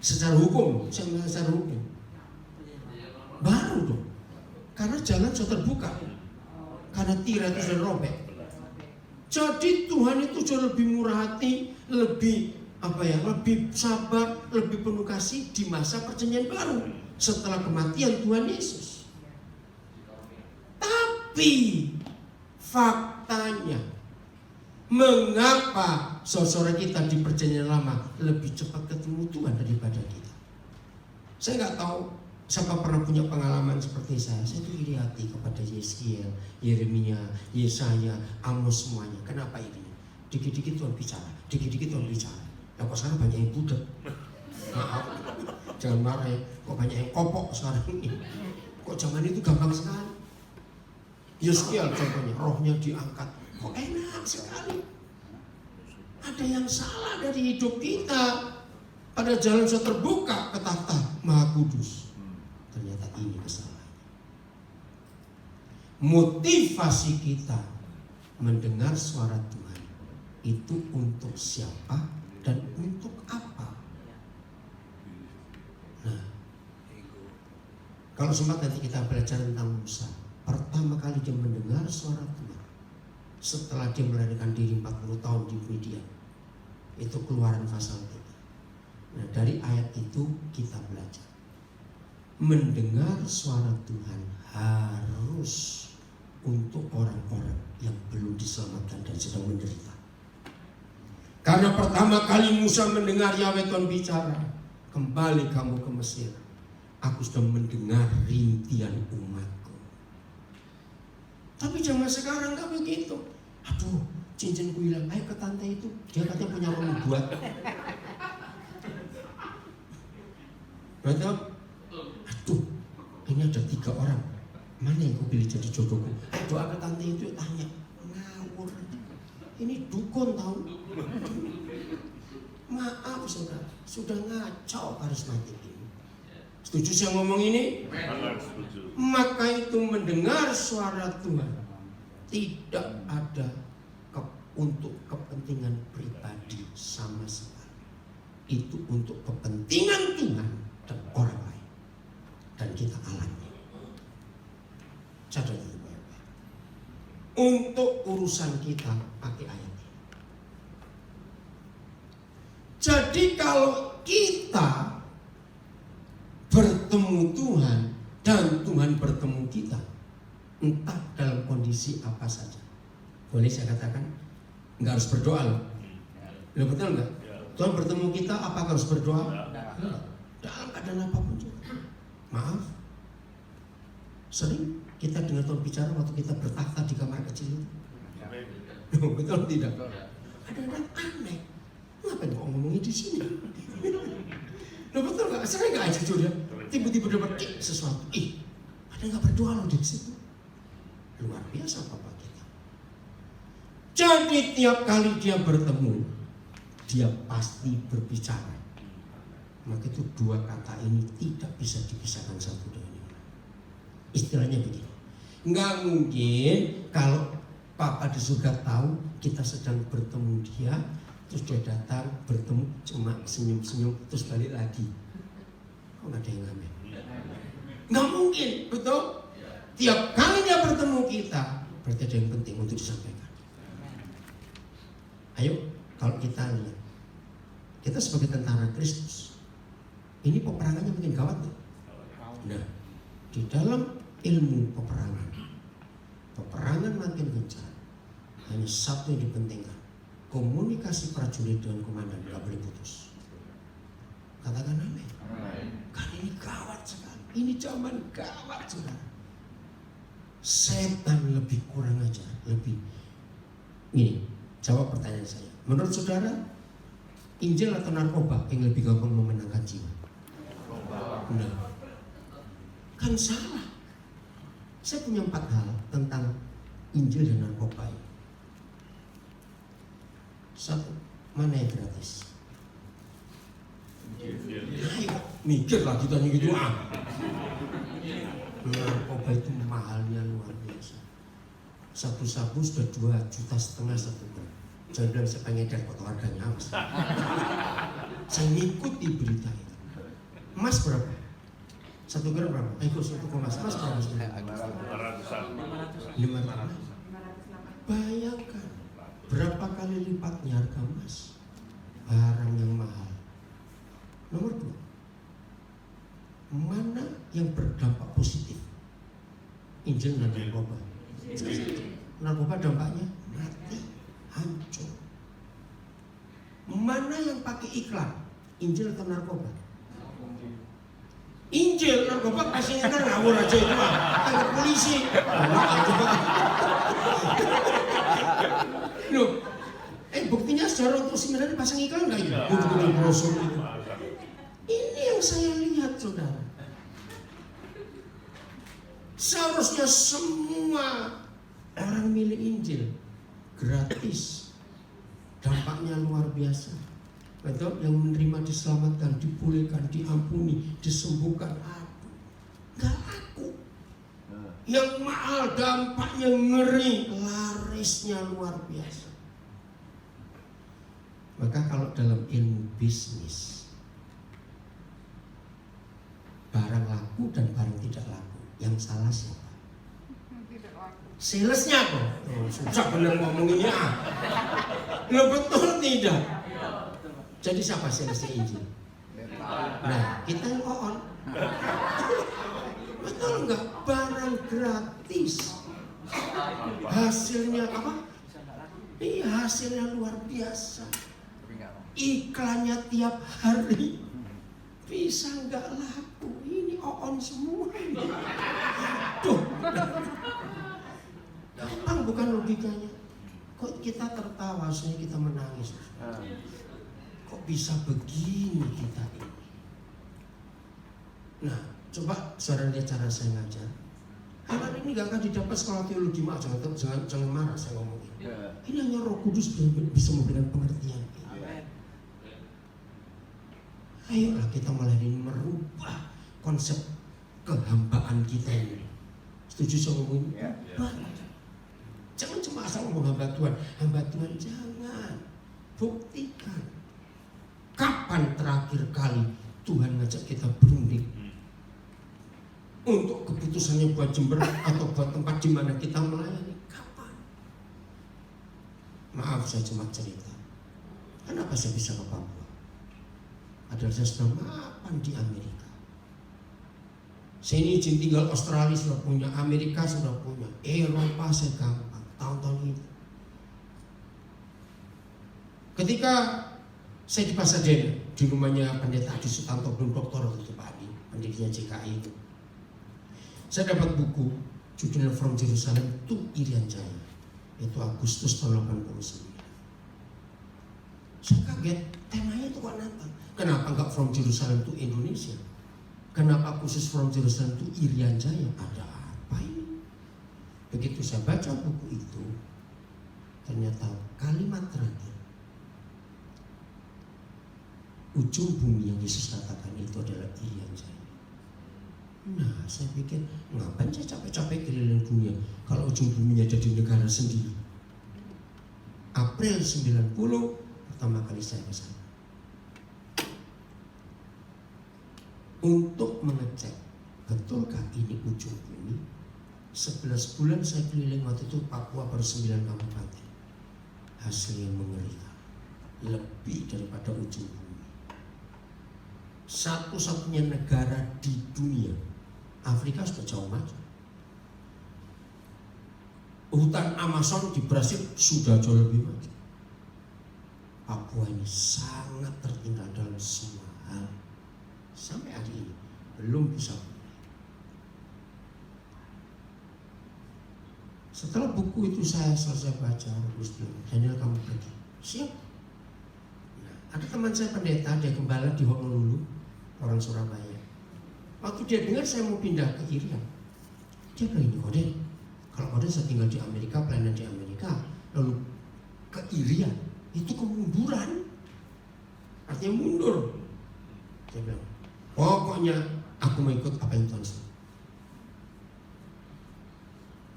Secara hukum, secara hukum baru dong, karena jalan sudah terbuka, karena tirai itu sudah robek. Jadi Tuhan itu jauh lebih murah hati, lebih lebih sabar, lebih penuh kasih di masa perjanjian baru setelah kematian Tuhan Yesus. Tapi faktanya, mengapa saudara kita di perjanjian lama lebih cepat ketemu Tuhan daripada kita? Saya nggak tahu siapa pernah punya pengalaman seperti saya. Saya tuh iri hati kepada Yeskiel, Yeremia, Yesaya, Amos semuanya. Kenapa ini? Dikit-dikit Tuhan bicara, dikit-dikit Tuhan bicara. Nah, kok sekarang banyak yang budek. Maaf, jangan marah ya. Kok banyak yang kopok sekarang ini? Kok zaman itu gampang sekali? Yeskiel contohnya, rohnya diangkat. Kok enak sekali. Ada yang salah dari hidup kita. Pada jalan sudah terbuka ke tahta Maha Kudus. Ternyata ini kesalahan. Motivasi kita mendengar suara Tuhan itu untuk siapa dan untuk apa? Nah, kalau sempat nanti kita belajar tentang Musa. Pertama kali dia mendengar suara Tuhan setelah dia melarikan diri 40 tahun di Midian. Itu Keluaran pasal 3. Nah, dari ayat itu kita belajar mendengar suara Tuhan harus untuk orang-orang yang belum diselamatkan dan sedang menderita. Karena pertama kali Musa mendengar Yahweh Tuhan bicara, kembali kamu ke Mesir. Aku sudah mendengar rintihan umatku. Tapi zaman sekarang gak begitu. Aduh, cincinku hilang. Ayo ke tante itu, dia katanya punya membuat. Betul? Aduh, ini ada 3 orang Mana yang kau pilih jadi jodohku? Doa ke tante itu tanya, ngawur. Ini dukun tahu. Maaf saudara, sudah ngacau karismatik ini. Setuju saya ngomong ini? Maka itu mendengar suara Tuhan tidak ada untuk kepentingan pribadi sama sekali. Itu untuk kepentingan Tuhan dan orang lain. Dan kita alami. Catat itu baik-baik. Untuk urusan kita pakai ayat ini. Jadi kalau kita bertemu Tuhan dan Tuhan bertemu kita, entah dalam kondisi apa saja, boleh saya katakan nggak harus berdoa loh. Betul nggak? Tuhan bertemu kita, apakah harus berdoa? Dalam keadaan apapun juga. Maaf, sering kita dengar Tuhan bicara waktu kita bertakhta di kamar kecil itu. Betul tidak? Kadang-kadang aneh. Ngapain kok ngomongin di sini? Betul nggak? Sering nggak aja dia? Tiba-tiba dapat sesuatu. Ada nggak berdoa loh di situ? Luar biasa Bapak kita. Jadi tiap kali dia bertemu, dia pasti berbicara. Maka itu dua kata ini tidak bisa dipisahkan satu dengan yang lain. Istilahnya begini, nggak mungkin kalau Papa di surga tahu kita sedang bertemu dia, terus dia datang bertemu cuma senyum-senyum terus balik lagi. Kok nggak ada yang ngamen? Nggak mungkin, betul? Tiap kali dia bertemu kita, berarti ada yang penting untuk disampaikan. Ayo, kalau kita lihat, kita sebagai tentara Kristus, ini peperangannya makin gawat tuh. Nah, di dalam ilmu peperangan makin gencar. Hanya satu yang dipentingkan, komunikasi prajurit dengan komandan nggak boleh putus. Katakan amin. Karena ini gawat sekali. Ini zaman gawat saudara. Setan lebih kurang aja, lebih. Ini jawab pertanyaan saya. Menurut saudara, Injil atau narkoba yang lebih gampang memenangkan jiwa? Nah, kan salah. Saya punya 4 hal tentang Injil dan narkoba ini. 1, mana yang gratis? Ayo, mikir lah ditanya gitu narkoba itu mahalnya luar biasa. 1 sabu sudah 2,5 juta 1 gram. Jangan bilang saya pengedar kok harganya mas. Saya ngikuti berita itu. Emas berapa? 1 gram berapa? Ikut 1,1 emas berapa? 500. Bayangkan berapa kali lipatnya harga emas. Barang yang mahal. Nomor 2, mana yang berdampak positif? Injil dan narkoba. Narkoba dampaknya mati, hancur. Mana yang pakai iklan? Injil atau narkoba? Injil, narkoba kasih iklan ngawur aja itu mah. Tangkap polisi. Loh, buktinya sejarah untuk sebenarnya pasang iklan nggak itu? Untuk brosur itu. Ini yang saya lihat saudara. Seharusnya semua orang milih Injil gratis, dampaknya luar biasa. Betul? Yang menerima diselamatkan, dipulihkan, diampuni, disembuhkan. Gak laku. Yang mahal dampaknya ngeri, larisnya luar biasa. Maka kalau dalam ilmu bisnis, barang laku dan barang tidak laku, yang salah siapa? Salesnya kok. Susah bener ngomonginnya. Lo betul tidak? Jadi siapa salesnya Injil? Nah, kita yang on. Betul enggak? Barang gratis. Hasilnya apa? Iya, hasilnya luar biasa. Iklannya tiap hari. Bisa enggak laku? Ini on semua. Tuh. Gampang bukan logikanya. Kok kita tertawa, sebenarnya kita menangis. Kok bisa begini kita ini? Nah, coba saudara lihat cara saya ngajar. Anak ini gak akan didapat sekolah teologi, maaf, jangan marah saya ngomongin. Ya. Ini hanya Roh Kudus bisa memberikan pengertian. Amin. Ayolah kita mulai ini merubah konsep kehambaan kita ini. Setuju saya ngomongin? Ya. Jangan cuma asal ngomong hamba Tuhan. Hamba Tuhan jangan. Buktikan. Kapan terakhir kali Tuhan ngajak kita berunding untuk keputusannya buat Jember atau buat tempat di mana kita melayani? Kapan? Maaf saya cuma cerita. Kenapa saya bisa ke Papua? Adalah saya sudah mapan di Amerika. Saya ini izin tinggal Australia sudah punya, Amerika sudah punya, Eropa saya gampang, tahun-tahun itu. Ketika saya di Pasadena, di rumahnya pendeta Adi Sutanto belum doktor itu Pak Adi, pendirinya JKI itu. Saya dapat buku judulnya From Jerusalem to Irian Jaya, itu Agustus tahun 89. Saya kaget, temanya itu kok nantang. Kenapa enggak From Jerusalem to Indonesia? Kenapa khusus From Jerusalem to Irian Jaya? Ada apa ini? Begitu saya baca buku itu, ternyata kalimat terakhir, ujung bumi yang Yesus katakan itu adalah Irian Jaya. Nah, saya pikir ngapain saya capek-capek keliling dunia kalau ujung buminya ada di negara sendiri. April 90 pertama kali saya ke sana untuk mengecek betulkah ini ujung bumi. 11 bulan saya keliling, waktu itu Papua baru 9 kabupaten. Hasilnya mengerikan, lebih daripada ujung bumi. Satu-satunya negara di dunia, Afrika sudah jauh maju. Hutan Amazon di Brasil sudah jauh lebih maju. Papua ini sangat tertinggal dalam semua hal. Sampai hari ini belum bisa pulih. Setelah buku itu saya selesai baca, Gus bilang, Daniel kamu pergi. Siap. Nah, ada teman saya pendeta, dia gembala di Honolulu, orang Surabaya. Waktu dia dengar saya mau pindah ke Irian, dia bilang, ini Koden, kalau Koden saya tinggal di Amerika, pelayanan di Amerika, lalu ke Irian, itu kemunduran, artinya mundur. Dia bilang, pokoknya aku mau ikut apa yang Tuhan suruh.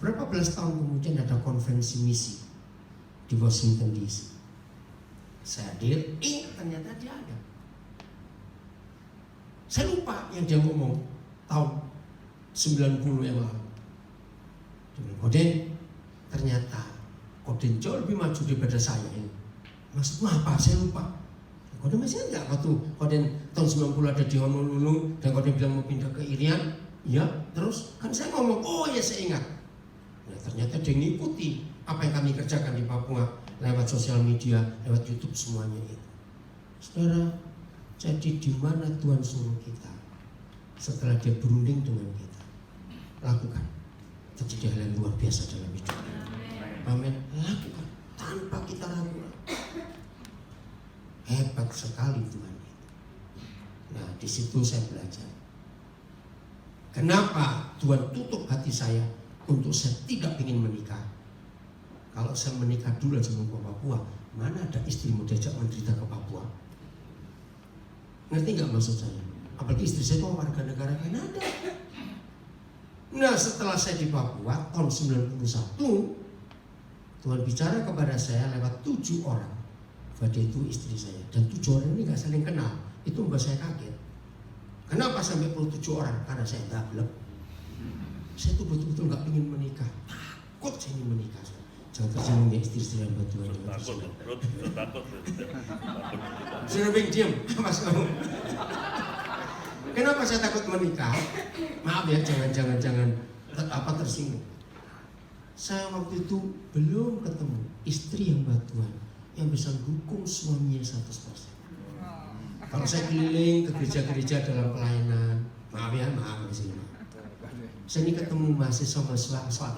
Berapa belas tahun kemudian ada konferensi misi di Washington DC. Saya hadir, ternyata dia ada. Saya lupa yang dia ngomong tahun 90 yang lalu. Dia bilang, Koden, ternyata Koden jauh lebih maju daripada saya ini. Maksudnya apa? Saya lupa. Koden masih enggak waktu Koden tahun 90 ada di Honolulu dan Koden bilang mau pindah ke Irian. Ya, terus kan saya ngomong, oh ya saya ingat. Nah, ternyata dia ngikuti apa yang kami kerjakan di Papua lewat sosial media, lewat YouTube, semuanya itu. Saudara, jadi di mana Tuhan suruh kita, setelah dia berunding dengan kita, lakukan. Terjadi hal yang luar biasa dalam hidup. Amin. Lakukan tanpa kita ragu. Hebat sekali Tuhan itu. Nah, di situ saya belajar. Kenapa Tuhan tutup hati saya untuk saya tidak ingin menikah? Kalau saya menikah dulu aja mau ke Papua, mana ada istri mau diajak menderita ke Papua? Ngerti nggak maksud saya? Apalagi istri saya itu warga negara Kanada. Nah, setelah saya di Papua tahun 91, Tuhan bicara kepada saya lewat 7 orang. Pada itu istri saya, dan 7 orang ini gak saling kenal. Itu membuat saya kaget. Kenapa sampai perlu 7 orang? Karena saya gablek. Saya tuh betul-betul gak ingin menikah. Takut saya ingin menikah. Jangan tersinggung ya istri-istri yang buat Tuhan. Takut. Sudah bing diam, mas kamu. Kenapa saya takut menikah? Maaf ya, jangan tersinggung. Saya waktu itu belum ketemu istri yang buat Tuhan, yang bisa dukung suaminya 100%. Kalau saya keliling ke gereja-gereja dalam pelayanan, maaf di sini. Saya ini ketemu mahasiswa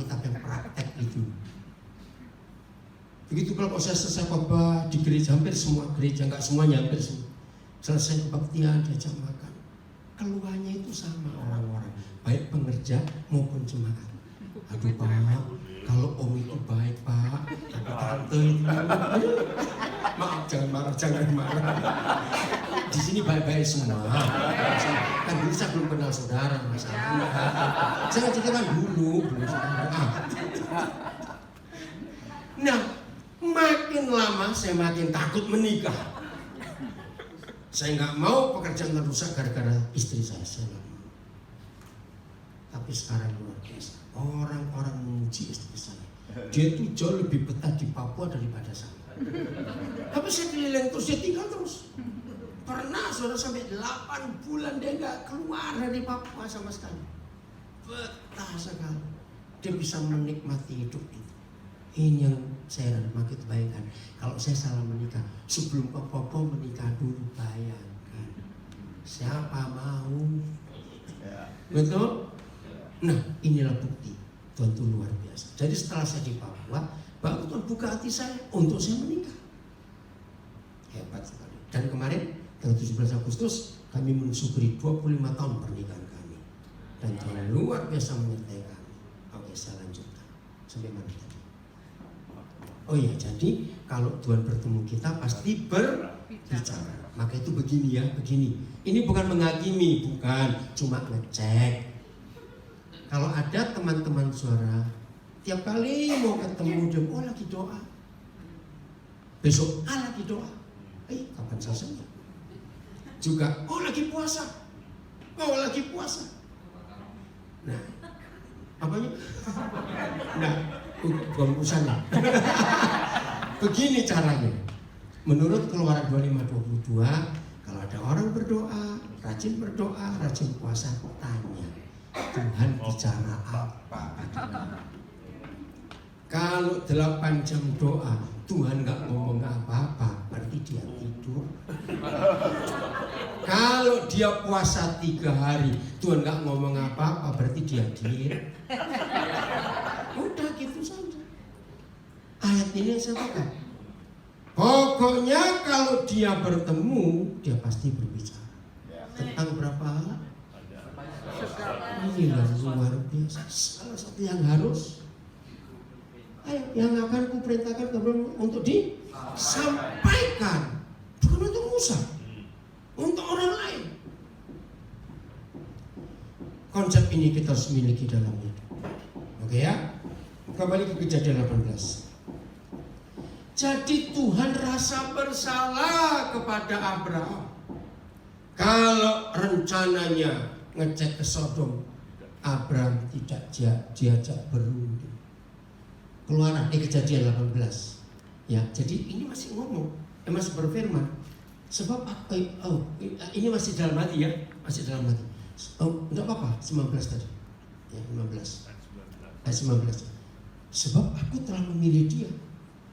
kitab yang praktek itu. Begitu kalau saya selesai khotbah di gereja, hampir semua gereja, enggak semuanya, hampir semua. Selesai kebaktian, diajak makan. Keluhannya itu sama orang-orang, baik pengerja maupun jemaat. Aduh Pak, kalau Om itu baik Pak, tapi tante itu. Maaf, jangan marah, jangan marah. Di sini baik-baik semua. Kan dulu saya belum kenal saudara, Mas. Saya ceritakan dulu, belum saudara. Nah, makin lama saya makin takut menikah. Saya nggak mau pekerjaan rusak gara-gara istri saya nggak mau. Tapi sekarang luar biasa. Orang-orang memuji istri saya. Dia itu jauh lebih betah di Papua daripada saya. Tapi saya keliling terus, dia tinggal terus. Pernah saudara sampai 8 bulan dia nggak keluar dari Papua sama sekali. Betah sekali. Dia bisa menikmati hidup itu. Ini yang saya makin bayangkan. Kalau saya salah menikah, sebelum ke Papua menikah dulu, bayangkan. Siapa mau? Betul? Nah, inilah bukti Tuhan itu luar biasa. Jadi setelah saya di Papua, baru Tuhan buka hati saya untuk saya menikah. Hebat sekali. Dan kemarin tanggal 17 Agustus kami mensyukuri 25 tahun pernikahan kami. Dan Tuhan luar biasa menyertai kami. Oke, saya lanjutkan. Sampai mana tadi? Oh iya, jadi kalau Tuhan bertemu kita pasti berbicara. Maka itu begini ya, begini. Ini bukan menghakimi, bukan, cuma ngecek. Kalau ada teman-teman suara, tiap kali mau ketemu dia, oh lagi doa. Besok, lagi doa. Kapan selesai? Juga, oh lagi puasa. Oh lagi puasa. Nah, apanya? Nah, buang pusana. Begini caranya. Menurut Keluaran 25:22, kalau ada orang berdoa, rajin puasa, tanya Tuhan bicara apa? Kalau 8 jam doa, Tuhan nggak ngomong apa-apa, berarti dia tidur. Kalau dia puasa 3 hari, Tuhan nggak ngomong apa-apa, berarti dia diet. Udah gitu saja. Ayat ini saya pakai. Pokoknya kalau dia bertemu, dia pasti berbicara. Tentang berapa hal? Inilah luar biasa. Salah satu yang harus, yang akan kuperintahkan untuk disampaikan, bukan untuk Musa, untuk orang lain. Konsep ini kita harus miliki dalam hidup. Oke ya, kembali ke Kejadian 18. Jadi Tuhan rasa bersalah kepada Abraham. Kalau rencananya ngecek ke Sodom, Abraham tidak diajak berunding. Keluaran Kejadian 18. Ya, jadi ini masih ngomong, masih berfirman. Sebab ini masih dalam hati ya, masih dalam hati. Enggak apa-apa, 19 tadi. Ya, 15. 19. Sebab aku telah memilih dia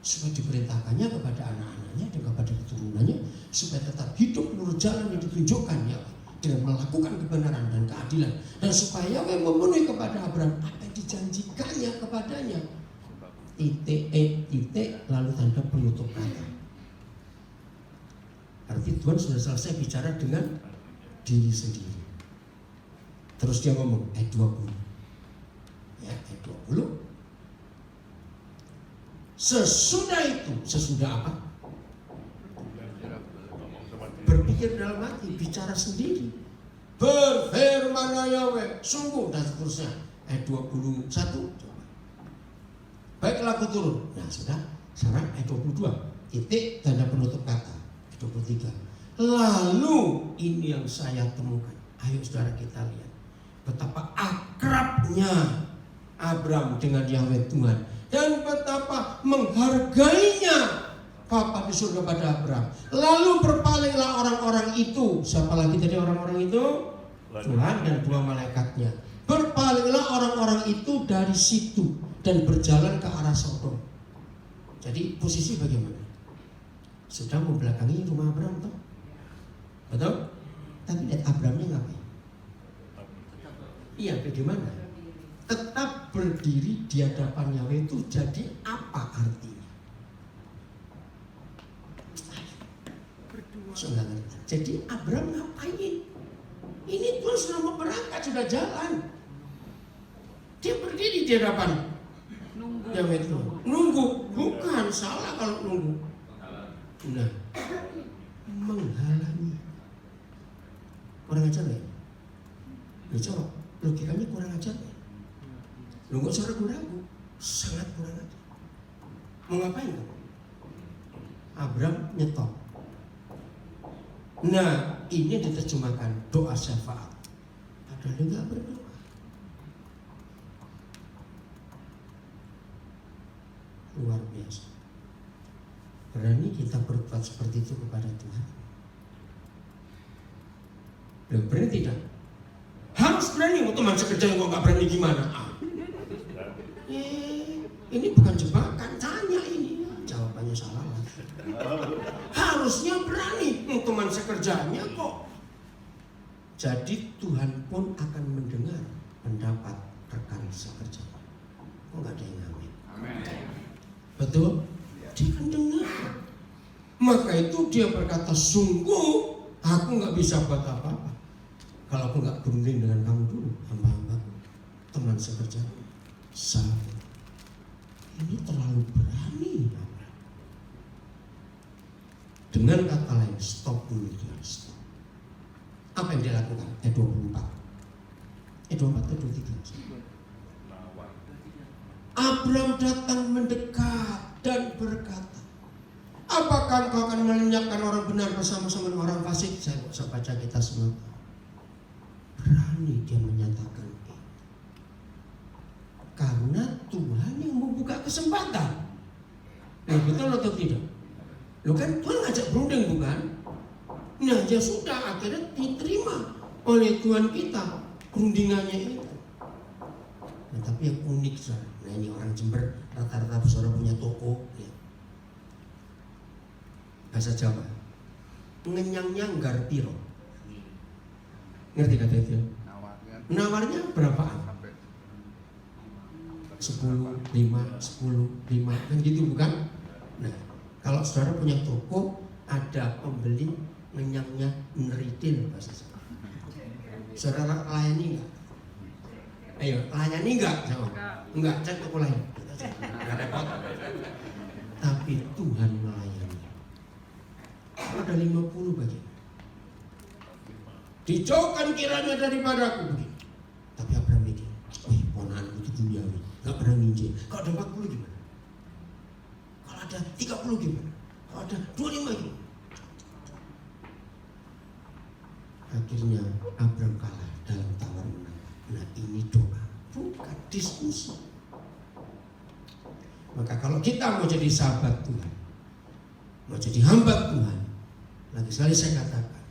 supaya diperintahkannya kepada anak-anaknya dan kepada keturunannya supaya tetap hidup menurut jalan yang ditunjukkan ya, dengan melakukan kebenaran dan keadilan, dan supaya Yahweh memenuhi kepada Abraham apa yang dijanjikannya kepadanya. Titik lalu tanda penutup kata. Arti Tuhan sudah selesai bicara dengan diri sendiri. Terus dia ngomong ayat 20. Ya, ayat 20. Sesudah apa? Berpikir dalam hati, bicara sendiri. Berfirmanlah Yahweh, sungguh, dan seterusnya. Ayat 21. Coba. Baiklah aku turun. Nah sudah, sekarang ayat 22. Titik tanda penutup kata. Ayat 23. Lalu ini yang saya temukan. Ayo saudara kita lihat betapa akrabnya Abraham dengan Yahweh Tuhan, dan betapa menghargainya Bapa di surga pada Abraham. Lalu berpalinglah orang-orang itu. Siapa lagi tadi orang-orang itu? Tuhan dan 2 malaikatnya. Berpalinglah orang-orang itu dari situ dan berjalan ke arah Sodom. Jadi posisi bagaimana? Sudah membelakangi rumah Abraham toh? Betul? Tapi lihat Abrahamnya ngapain? Iya, bagaimana? Tetap berdiri di hadapan Yahweh itu jadi apa artinya? Saudara, jadi Abraham ngapain? Ini Tuhan sudah mau berangkat, sudah jalan. Dia berdiri di hadapan Nunggu. Yahweh Tuhan. Nunggu, bukan salah kalau nunggu. Nah, menghalangi. Kurang ajar nggak? Ya coba, logikanya kurang ajar nggak? Lu nggak usah ragu-ragu, sangat kurang ajar. Mau ngapain kamu? Abram nyetop. Nah, ini diterjemahkan doa syafaat. Padahal dia nggak berdoa. Luar biasa. Berani kita berbuat seperti itu kepada Tuhan? Belum berani tidak? Harus berani. Teman sekerja kok nggak berani gimana? Ini bukan jebakan, tanya ini. Jawabannya salah. Harusnya berani. Teman sekerjanya kok. Jadi Tuhan pun akan mendengar pendapat rekan sekerja. Kok nggak ada yang ngamen? Betul? Dia kan dengar. Maka itu dia berkata, sungguh aku nggak bisa buat apa-apa kalau aku nggak berunding dengan kamu dulu, hamba-hambaku, teman sekerja. Sahabat, ini terlalu berani. Dengan kata lain, stop dulu, Tuhan, stop. Apa yang dia lakukan? Ayat 24. Ayat 24 atau 23? Abram datang mendekat dan berkata, apakah engkau akan melenyapkan orang benar bersama-sama dengan orang fasik? Saya nggak usah baca, kita semua berani dia menyatakan itu. Karena Tuhan yang membuka kesempatan. Betul atau tidak? Lo kan Tuhan ngajak berunding, bukan? Nah, ya sudah, akhirnya diterima oleh Tuhan kita perundingannya itu. Nah, tapi yang unik, nah ini orang Jember rata-rata saudara punya toko, ya. Bahasa Jawa, ngenyang-nyanggar piro. Ngerti kata itu? Nawarnya berapaan? 10, 5, 10, 5, kan gitu bukan? Nah, kalau saudara punya toko, ada pembeli ngenyangnya neritil bahasa Jawa. Saudara layani enggak? Ayo, layani enggak? Enggak, cek toko lain. Enggak repot. Tapi Tuhan melayani. Ada 50 bagian. Dijauhkan kiranya daripadaku begini. Tapi Abraham mikir, wih, ponaanku itu duniawi, enggak pernah nginjil. Kalau ada 40 gimana? Kalau ada 30 gimana? Kalau ada 25 gimana? Akhirnya Abraham kalah dalam tawar menang. Nah, ini doa, bukan diskusi. Maka kalau kita mau jadi sahabat Tuhan, mau jadi hamba Tuhan, lagi sekali saya katakan,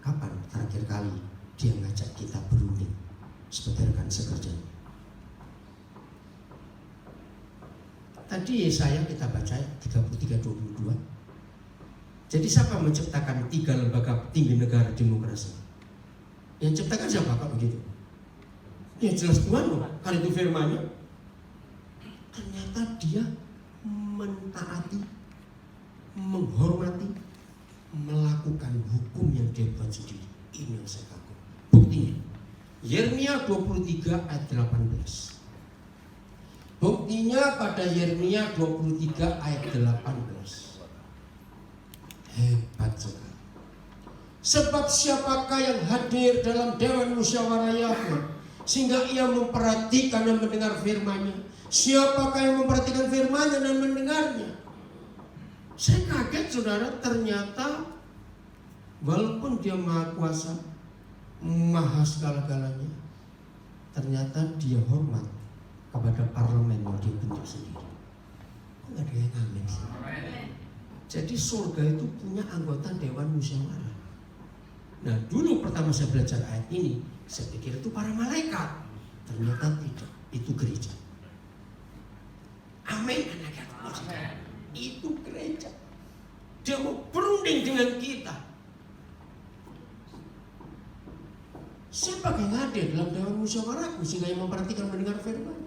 kapan terakhir kali dia ngajak kita berunding sebagai rekan sekerjanya? Tadi Yesaya kita baca 33:22. Jadi siapa menciptakan 3 lembaga tinggi negara demokrasi? Yang ciptakan siapa kalau begitu? Ya jelas Tuhan loh, kan itu firman-Nya. Ternyata dia mentaati, menghormati, melakukan hukum yang dia buat sendiri. Ini yang saya kagum. Buktinya, Yeremia 23 ayat 18. Buktinya pada Yeremia 23 ayat 18. Hebat sekali. Sebab siapakah yang hadir dalam Dewan Musyawarah Yahweh sehingga ia memperhatikan dan mendengar firman-Nya? Siapakah yang memperhatikan firman-Nya dan mendengarnya? Saya kaget saudara, ternyata walaupun dia maha kuasa, maha segala-galanya, ternyata dia hormat kepada parlemen yang dia bentuk sendiri. Kok gak ada yang amin sih? Jadi surga itu punya anggota Dewan Musyawarah. Nah, dulu pertama saya belajar ayat ini, saya pikir itu para malaikat. Ternyata tidak, itu gereja. Amin. Itu gereja. Dia mau berunding dengan kita. Siapa yang hadir dalam Dewan Musyawarah sehingga yang memperhatikan mendengar firman?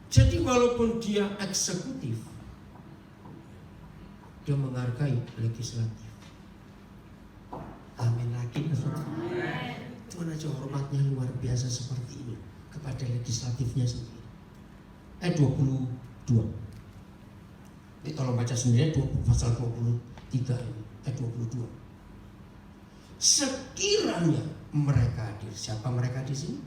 Jadi walaupun dia eksekutif, dia menghargai legislatif. Amin lagi. Itu Tuhan aja hormatnya luar biasa seperti ini kepada legislatifnya sendiri. 22. Ini tolong baca sendiri pasal 23 ini, 22. Sekiranya mereka hadir, siapa mereka di sini?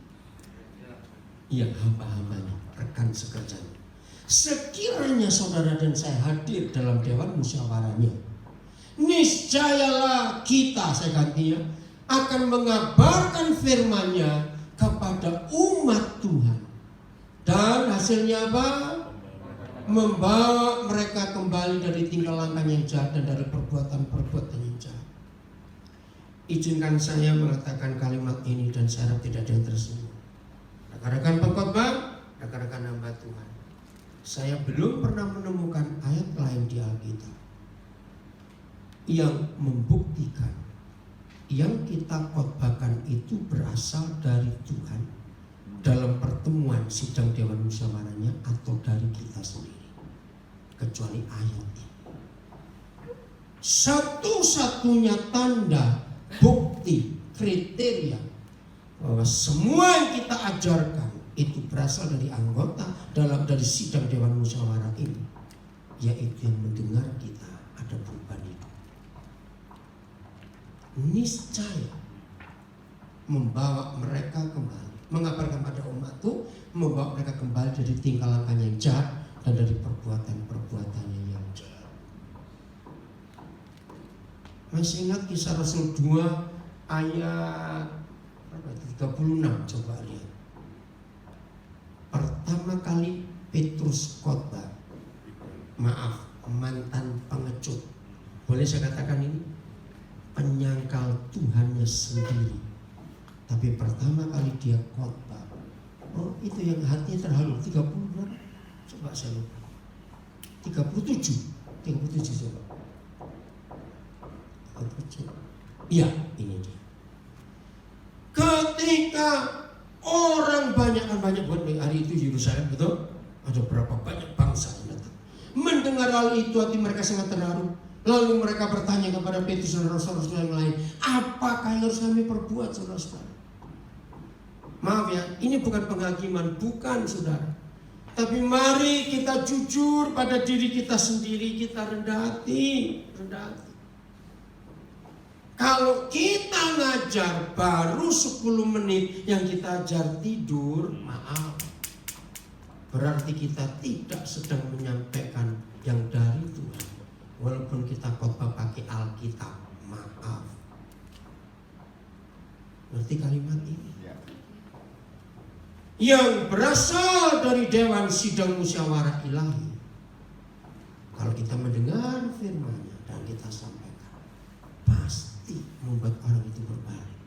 Ya, hamba-hambanya, rekan sekerjanya. Sekiranya saudara dan saya hadir dalam dewan musyawarahnya, niscayalah kita, saya ganti ya, akan mengabarkan firman-Nya kepada umat Tuhan. Dan hasilnya apa? Membawa mereka kembali dari tingkah laku yang jahat dan dari perbuatan-perbuatan yang jahat. Izinkan saya mengatakan kalimat ini dan saya harap tidak ada yang tersinggung. Rekan-rekan pengkhotbah, rekan-rekan hamba Tuhan, saya belum pernah menemukan ayat lain di Alkitab yang membuktikan yang kita khotbahkan itu berasal dari Tuhan dalam pertemuan sidang dewan musyawarahnya atau dari kita sendiri, kecuali ayat ini. Satu-satunya tanda, bukti, kriteria bahwa semua yang kita ajarkan itu berasal dari anggota dari sidang dewan musyawarah ini, yaitu yang mendengar kita ada perubahan hidup. Niscaya membawa mereka kembali, mengabarkan pada umatku, membawa mereka kembali dari tingkah laku yang jahat dan dari perbuatan-perbuatannya yang jahat. Masih ingat kisah Rasul 2 ayat 36, coba lihat. Pertama kali Petrus khotbah, maaf, mantan pengecut, boleh saya katakan ini penyangkal Tuhannya sendiri, tapi pertama kali dia khotbah, oh itu yang hatinya terharu. 30 berapa? Coba saya lupa. 37 coba. 37. Iya, ini dia. Ketika orang banyak buat hari itu Yerusalem, betul? Ada berapa banyak bangsa yang datang. Mendengar hal itu hati mereka sangat terharu. Lalu mereka bertanya kepada Petrus dan rasul-rasul yang lain, apakah yang harus kami perbuat, saudara-saudara? Maaf ya, ini bukan penghakiman, bukan saudara. Tapi mari kita jujur pada diri kita sendiri, kita rendah hati. Kalau kita ngajar baru 10 menit yang kita ajar tidur, maaf, berarti kita tidak sedang menyampaikan yang dari Tuhan. Walaupun kita khotbah pakai Alkitab, maaf. Ngerti kalimat ini? Yang berasal dari Dewan Sidang Musyawarah Ilahi. Kalau kita mendengar firman-Nya dan kita sampaikan, pasti membuat orang itu berbalik,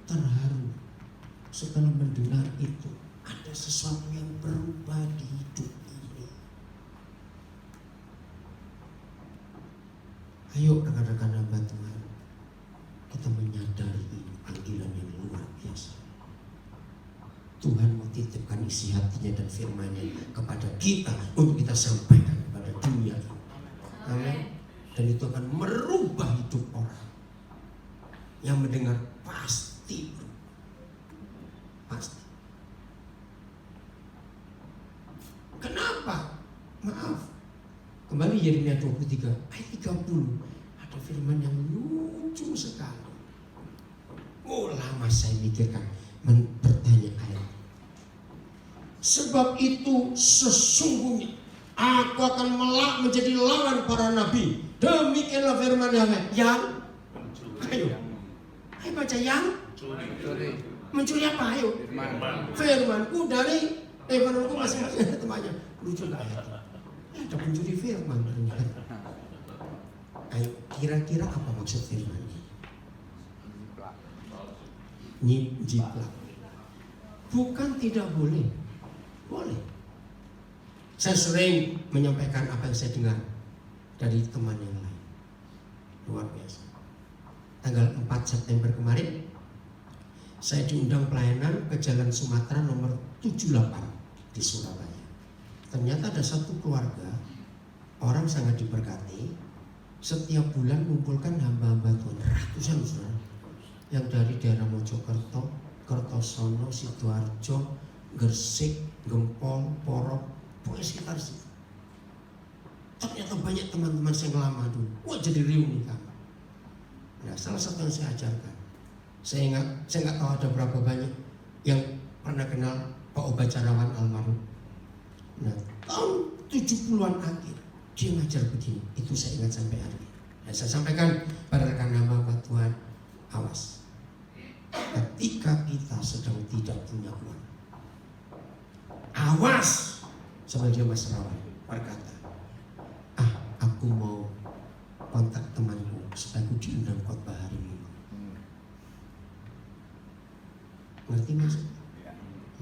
terharu. Setelah mendengar itu, ada sesuatu yang berubah di hidup ini. Ayo rekan-rekan hamba Tuhan, kita menyadari ini panggilan yang luar biasa. Tuhan mau titipkan isi hatinya dan firman-Nya kepada kita untuk kita sampaikan kepada dunia ini. Amin. Dan itu akan merubah hidup orang yang mendengar, pasti. Kenapa? Maaf. Kembali Yeremia 23 ayat 30, ada firman yang lucu sekali. Oh, lama saya mikirkan, bertanya ayat. Sebab itu sesungguhnya aku akan menjadi lawan para nabi. Demikianlah firman Yahweh yang ayo baca yang mencuri apa? Ayo firmanku dari firmanku masing-masing temannya. Lucu gak ayat? Ada pencuri firman ternyata. Ayo kira-kira apa maksud firman ini? Jiplak. Bukan tidak boleh. Boleh. Saya sering menyampaikan apa yang saya dengar dari teman yang lain. Luar biasa. Tanggal 4 September kemarin saya diundang pelayanan ke Jalan Sumatera nomor 78 di Surabaya. Ternyata ada satu keluarga, orang sangat diberkati, setiap bulan mengumpulkan hamba-hamba Tuhan, ratusan saudara. yang dari daerah Mojokerto, Kertosono, Sidoarjo, Gresik, Gempol, Porok, pokoknya sekitar situ. Ternyata banyak teman-teman saya yang lama dulu. Wah, jadi reuni kami. Nah, salah satu yang saya ajarkan, saya nggak tahu ada berapa banyak yang pernah kenal Pak Obacarawan almarhum. Nah, tahun 70-an akhir dia ngajar begini, itu saya ingat sampai hari ini. Nah, saya sampaikan pada rekan nama Pak Tuhan, awas. Ketika kita sedang tidak punya uang, awas. Sama dia Mas Rawan berkata, aku mau kontak temanku supaya aku diundang khotbah hari Minggu. Ngerti maksud?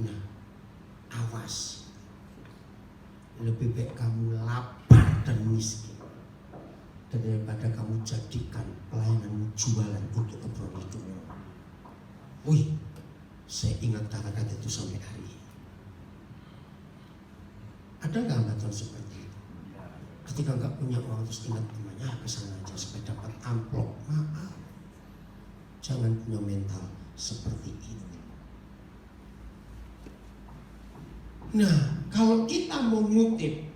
Nah, awas. Lebih baik kamu lapar dan miskin daripada kamu jadikan pelayananmu jualan untuk keperluan hidup. Wih, saya ingat kata-kata itu sampai hari ini. Ada nggak hambatan seperti itu? Ketika nggak punya uang terus ingat temannya, kesana aja supaya dapat amplop. Maaf, jangan punya mental seperti itu. Nah, kalau kita mau ngutip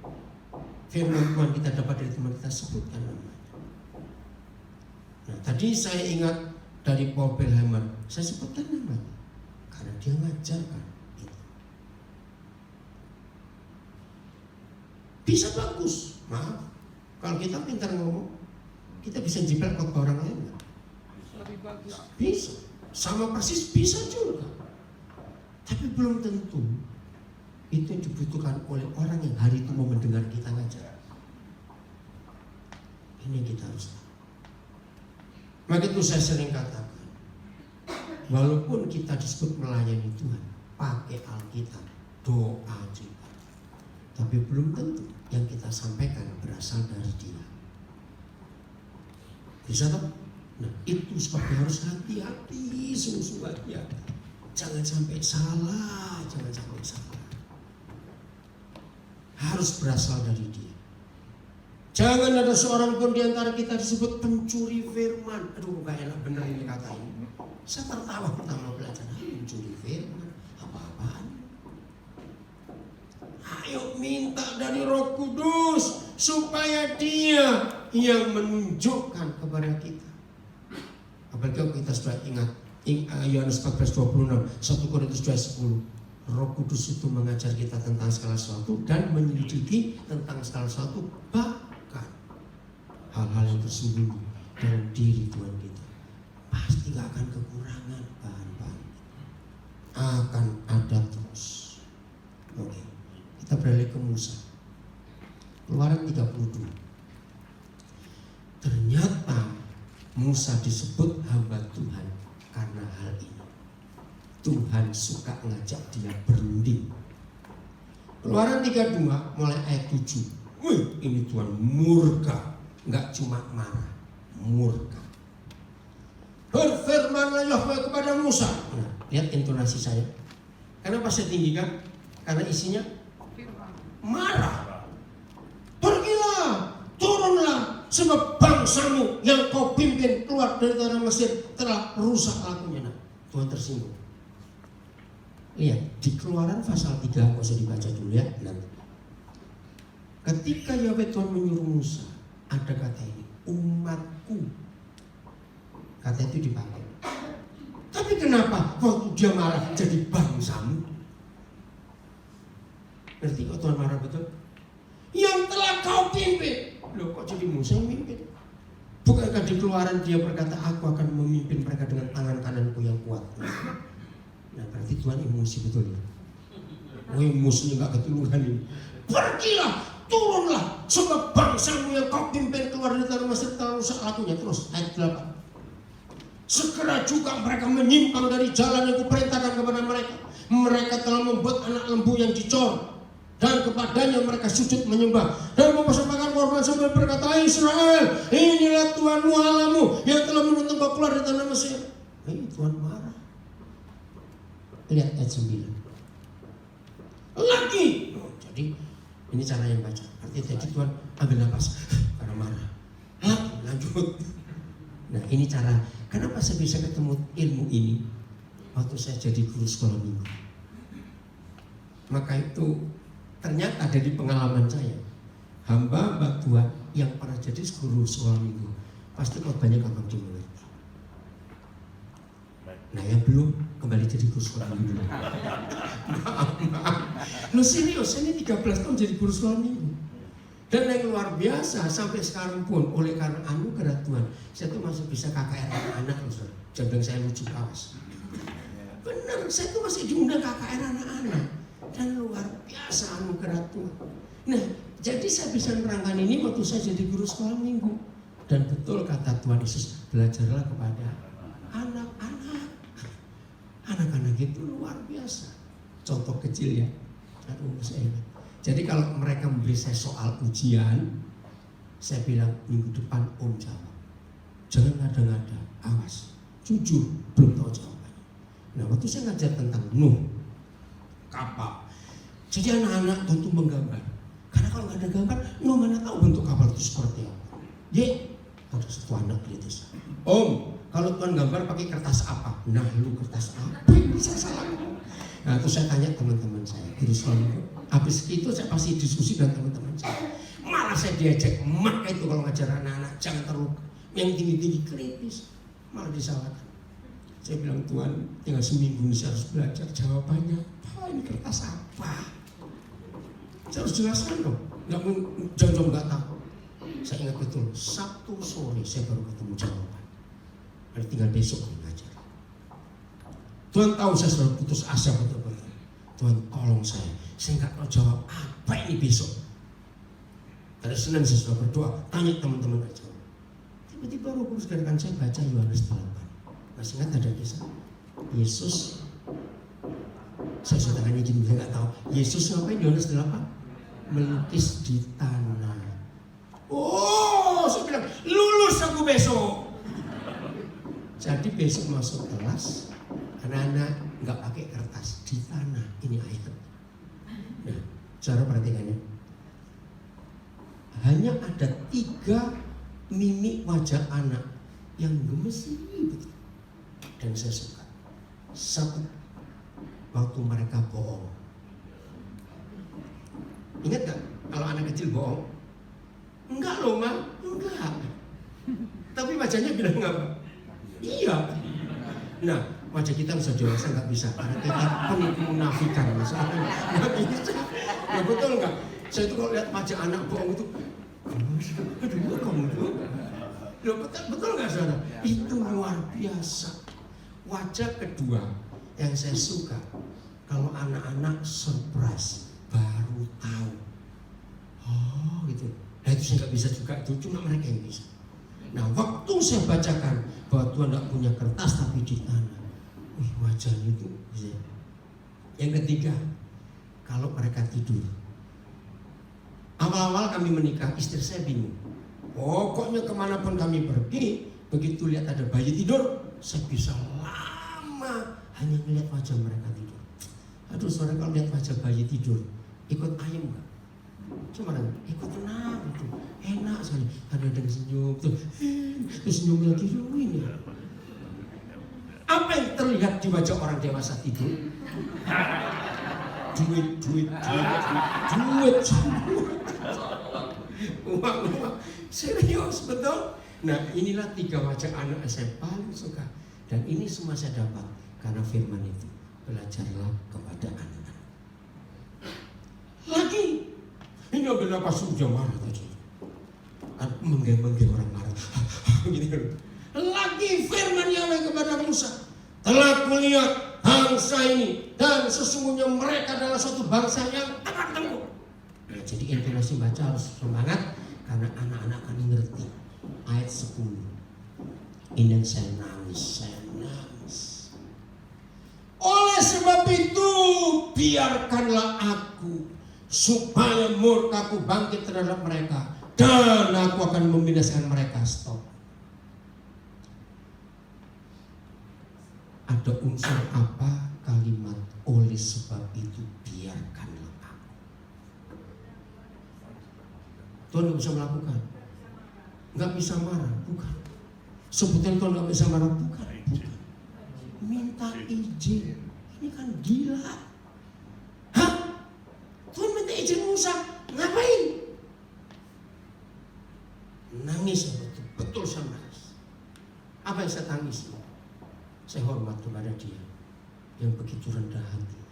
firman Tuhan kita dapat dari teman kita, sebutkan namanya. Nah, tadi saya ingat dari Paul Belhammer, saya sebutkan namanya karena dia ngajarkan. Bisa bagus, maaf. Kalau kita pintar ngomong, kita bisa jiplak ke orang lain. Lebih bagus. Bisa, sama persis bisa juga. Tapi belum tentu itu yang dibutuhkan oleh orang yang hari itu mau mendengar kita ngajar. Ini yang kita harus tahu. Maka itu saya sering katakan, walaupun kita disebut melayani Tuhan, pakai Alkitab, doa juga. Tapi belum tentu yang kita sampaikan berasal dari Dia. Bisa toh? Nah, itu sebabnya harus hati-hati, sungguh-sungguh hati-hati. Jangan sampai salah, jangan sampai salah. Harus berasal dari Dia. Jangan ada seorang pun di antara kita disebut pencuri firman. Aduh, gak enak bener ini kata ini. Saya tertawa pertama belajar, pencuri firman, apa-apaan. Ayo minta dari Roh Kudus supaya Dia yang menunjukkan kepada kita. Apalagi kalau kita sudah ingat Yohanes 14:26, 1 Korintus 2:10. Roh Kudus itu mengajar kita tentang segala sesuatu dan menyelidiki tentang segala sesuatu, bahkan hal-hal yang tersembunyi dalam diri Tuhan kita. Pasti gak akan kekurangan bahan-bahan. Akan ada terus. Oke. Kita beralih ke Musa. Keluaran 32. Ternyata Musa disebut hamba Tuhan karena hal ini. Tuhan suka ngajak dia berunding. Keluaran 32 mulai ayat 7. Wih, ini Tuhan murka, nggak cuma marah, murka. Berfirmanlah Yahweh kepada Musa. Nah, lihat intonasi saya. Kenapa saya tinggikan? Karena isinya marah. Pergilah, turunlah, sebab bangsamu yang kau pimpin keluar dari tanah Mesir telah rusak lakunya. Nah, Tuhan tersinggung. Lihat di Keluaran pasal 3, nggak usah dibaca dulu ya. Nanti. Ketika Yahweh Tuhan menyuruh Musa, ada kata ini, umatku. Kata itu dipakai. Tapi kenapa waktu dia marah jadi bangsamu? Ngerti kok Tuhan marah betul? Yang telah kau pimpin. Loh, kok jadi Musa yang mimpin? Bukankah di Keluaran dia berkata, aku akan memimpin mereka dengan tangan kananku yang kuat. Nah, berarti Tuhan emosi betul ya. Oh, emosinya gak ketulungan ini. Pergilah, turunlah, sebab bangsamu yang kau pimpin keluar dari tanah Mesir telah rusak lakunya. Terus ayat 8. Segera juga mereka menyimpang dari jalan yang kuperintahkan kepada mereka. Mereka telah membuat anak lembu yang dicor, dan kepadanya mereka sujud menyembah dan mempersembahkan korban sambil berkata, Israel, inilah Tuhanmu Allahmu yang telah menuntun kau keluar dari tanah Mesir. Ini Tuhan marah. Lihat ayat 9 lagi. Oh, jadi ini cara yang baca. Artinya tadi Tuhan ambil nafas karena marah. Lanjut. Nah ini cara, kenapa saya bisa ketemu ilmu ini waktu saya jadi guru sekolah minggu. Maka itu ternyata dari pengalaman saya, hamba Tuhan yang pernah jadi guru sekolah minggu pasti khotbahnya gampang dimengerti. Nah yang belum kembali jadi guru sekolah minggu. Loh serius, ini 13 tahun jadi guru sekolah minggu. Dan yang luar biasa sampai sekarang pun oleh karena anugerah Tuhan, saya tuh masih bisa KKR anak-anak loh, saudara. Jangan bilang saya lucu awas. Bener, saya tuh masih diundang KKR anak-anak. Dan luar biasa anugerah Tuhan. Nah, jadi saya bisa menerangkan ini waktu saya jadi guru sekolah minggu. Dan betul kata Tuhan Yesus, belajarlah kepada anak-anak. Anak-anak itu luar biasa. Contoh kecil ya. Aduh, saya ingat. Jadi kalau mereka memberi saya soal ujian, saya bilang minggu depan Om jawab. Jangan ngada-ngada, awas. Jujur, belum tahu jawabannya. Nah waktu saya ngajar tentang Nuh, kapal. Jadi anak-anak tentu menggambar. Karena kalau nggak ada gambar, Nuh mana tahu bentuk kapal itu seperti apa. Ada satu anak gitu. Om, kalau Tuhan gambar pakai kertas apa? Nah lu kertas apa? Bisa salah. Nah terus saya tanya teman-teman saya, guru sekolah. Habis itu saya pasti diskusi dengan teman-teman saya. Malah saya diajak, maka itu kalau ngajar anak-anak jangan terlalu yang tinggi-tinggi kritis, malah disalahkan. Saya bilang Tuhan, tinggal seminggu ini saya harus belajar jawabannya. Apa ini kertas apa? Saya harus jelaskan dong. Jangan nggak tahu. Saya ingat betul, Sabtu sore saya baru ketemu jawaban. Jadi tinggal besok ngajar. Tuhan tahu saya sudah putus asa betul-betul. Tuhan tolong saya nggak tahu jawab apa ini besok. Pada Senin saya sudah berdoa, tanya teman-teman nggak jawab. Tiba-tiba Roh Kudus gerakan saya baca Yohanes 8. Masih ingat ada kisah Yesus. Saya sudah tanya gini, saya nggak tahu. Yesus ngapain Yohanes 8? Melukis di tanah. Oh, saya bilang lulus aku besok. Jadi besok masuk kelas, anak-anak nggak pakai kertas di tanah. Ini ayat. Nah, cara perhatikannya. Hanya ada 3 mimik wajah anak yang gemes betul. Dan saya suka. Satu, waktu mereka bohong. Ingat gak kalau anak kecil bohong? Enggak loh, Ma. Enggak. Tapi wajahnya bilang apa? Iya. Nah, wajah kita bisa dewasa nggak bisa karena kita penuh kemunafikan, misalnya nggak bisa. Ya betul nggak? Saya itu kalau lihat wajah anak bohong itu, aduh kamu tuh, ya betul nggak saudara? Itu luar biasa. Wajah kedua yang saya suka kalau anak-anak surprise baru tahu, oh gitu. Nah itu saya nggak bisa juga, itu cuma mereka yang bisa. Nah waktu saya bacakan bahwa Tuhan nggak punya kertas tapi di tanah. Wih wajahnya itu. Yang ketiga, kalau mereka tidur. Awal-awal kami menikah, istri saya bingung. Pokoknya kemanapun kami pergi, begitu lihat ada bayi tidur, saya bisa lama hanya melihat wajah mereka tidur. Aduh saudara kalau lihat wajah bayi tidur, ikut ayam nggak? Cuma ikut tenang gitu, enak sekali. Kadang-kadang senyum tuh, terus senyum lagi ini. Apa yang terlihat di wajah orang dewasa tidur? Duit. Uang. Serius, betul? Nah inilah 3 wajah anak saya paling suka. Dan ini semua saya dapat karena firman itu. Belajarlah kepada anak-anak. Lagi, ini ambil apa sudah marah tadi. Menggembang orang marah. Gini. Lagi firman Yahweh kepada Musa. Telah kulihat bangsa ini dan sesungguhnya mereka adalah suatu bangsa yang tak tangguh. Nah, jadi intonasi baca harus semangat karena anak-anak akan ngerti. Ayat 10. Ini saya nangis. Oleh sebab itu biarkanlah aku supaya murkaku bangkit terhadap mereka dan aku akan membinasakan mereka. Stop. Ada unsur apa kalimat oleh sebab itu biarkanlah aku. Tuhan nggak bisa melakukan, nggak bisa marah, bukan. Sebutan kalau nggak bisa marah bukan. Minta izin. Ini kan gila. Hah? Tuhan minta izin Musa. Ngapain? Nangis betul saya nangis. Apa yang saya tangis? Saya hormat kepada dia yang begitu rendah hati,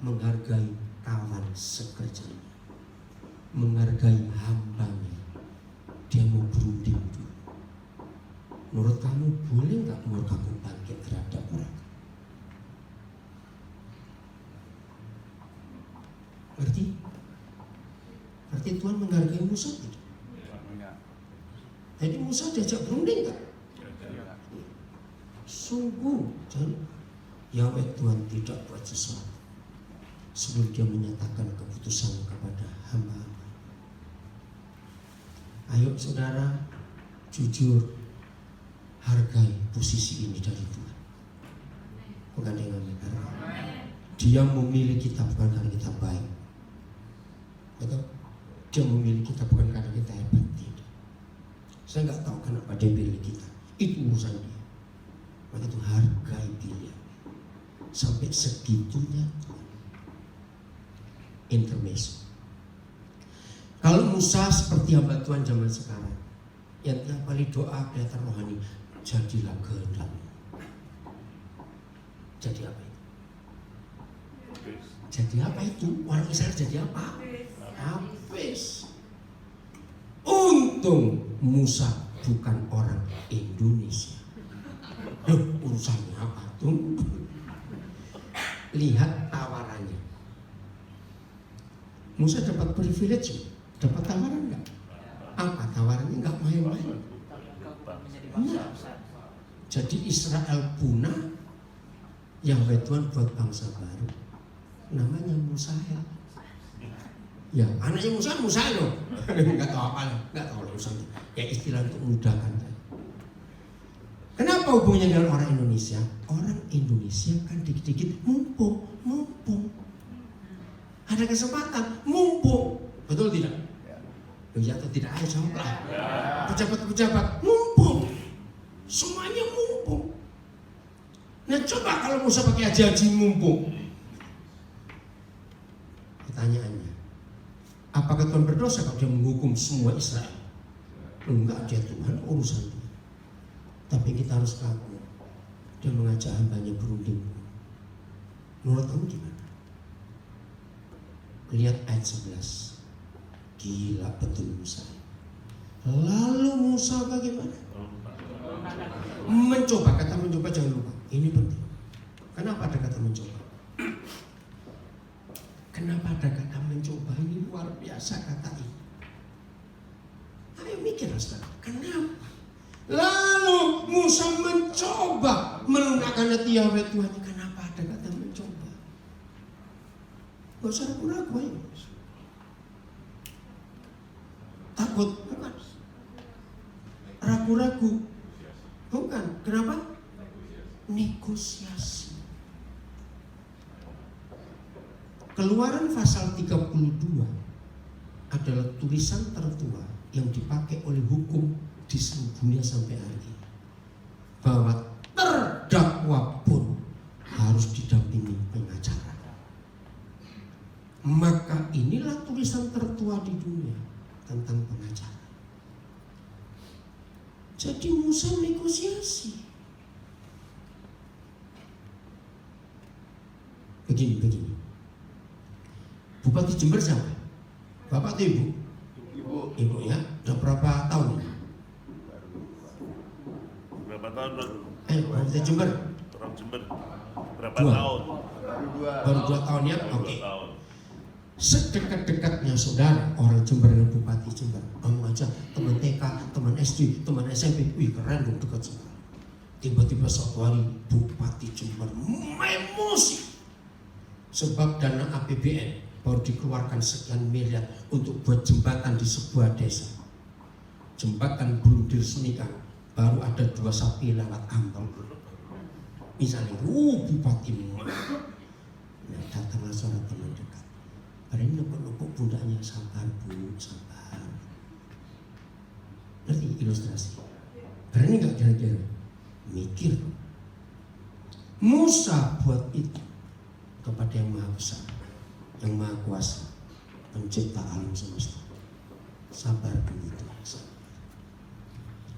menghargai kawan sekerjanya, menghargai hambanya. Dia mau berunding dulu. Menurut kamu boleh nggak murkaku bangkit terhadap mereka? Ngerti? Ngerti Tuhan menghargai Musa tidak? Jadi Musa diajak berunding nggak? Sungguh, dan Yahweh Tuhan tidak buat sesuatu sebelum dia menyatakan keputusan kepada hamba-hamba. Ayo saudara, jujur, hargai posisi ini dari Tuhan. Bukan dengan negara. Dia memilih kita bukan karena kita baik. Betul? Dia memilih kita bukan karena kita hebat. Tidak. Saya nggak tahu kenapa dia pilih kita. Itu urusan dia. Maka itu hargai pilihan. Sampai segitunya intermezzo. Kalau Musa seperti hamba Tuhan zaman sekarang, yang tiap kali doa kelihatan rohani, jadilah kehendakmu. Jadi apa itu? Jadi apa itu? Orang Israel jadi apa? Habis. Untung Musa bukan orang Indonesia. Loh, urusannya apa tuh? Lihat tawarannya. Musa dapat privilege, dapat tawaran nggak? Apa tawarannya? Nggak main-main. Nah, jadi Israel punah, Yahweh Tuhan buat bangsa baru, namanya Musa. Ya, anaknya Musa loh. Nggak tahu apa, nggak tahu urusannya. Ya istilah untuk memudahkan. Kenapa hubungannya dengan orang Indonesia? Orang Indonesia kan dikit-dikit mumpung. Ada kesempatan, mumpung. Betul tidak? Ya atau tidak? Ayo jawablah. Pejabat-pejabat, mumpung. Semuanya mumpung. Nah coba kalau Musa pakai haji mumpung. Pertanyaannya, apakah Tuhan berdosa kalau dia menghukum semua Israel? Enggak, dia Tuhan urusan dia. Tapi kita harus tahu, dia mengajak hambanya berunding. Menurut kamu gimana? Lihat ayat 11. Gila betul Musa. Lalu Musa bagaimana? Mencoba, kata mencoba jangan lupa. Ini penting. Kenapa ada kata mencoba? Kenapa ada kata mencoba? Ini luar biasa kata ini. Ayo mikir saudara, kenapa? Lalu Musa mencoba melunakkan hati Yahweh Tuhan. Kenapa ada kata mencoba? Gak usah ragu-ragu ayo. Takut? Bukan. Ragu-ragu? Bukan. Kenapa? Negosiasi. Keluaran pasal 32 adalah tulisan tertua yang dipakai oleh hukum di seluruh dunia sampai hari ini, bahwa terdakwa pun harus didampingi pengacara. Maka inilah tulisan tertua di dunia tentang pengacara. Jadi Musa negosiasi. Begini. Bupati Jember siapa? Bapak atau Ibu? Ibu ya. Udah berapa tahun? Berapa tahun baru? Bupati Jember. Orang Jember. Berapa 2 tahun? Baru 2 tahun ya? Baru Oke. 2 tahun. Sedekat-dekatnya saudara orang Jember dengan Bupati Jember. Kamu aja teman TK, teman SD, teman SMP. Wih keren dong dekat sekali. Tiba-tiba suatu hari Bupati Jember emosi. Sebab dana APBN baru dikeluarkan sekian miliar untuk buat jembatan di sebuah desa. Jembatan belum diresmikan, baru ada 2 sapi lewat ampel. Misalnya, Bupati. Nah, datanglah seorang teman dekat. Pada ini nepuk-nepuk pundaknya, sabar Bu, sabar. Ngerti ilustrasi? Berani nggak kira-kira? Mikir. Musa buat itu kepada yang maha besar, yang maha kuasa, pencipta alam semesta. Sabar dulu Tuhan, sabar.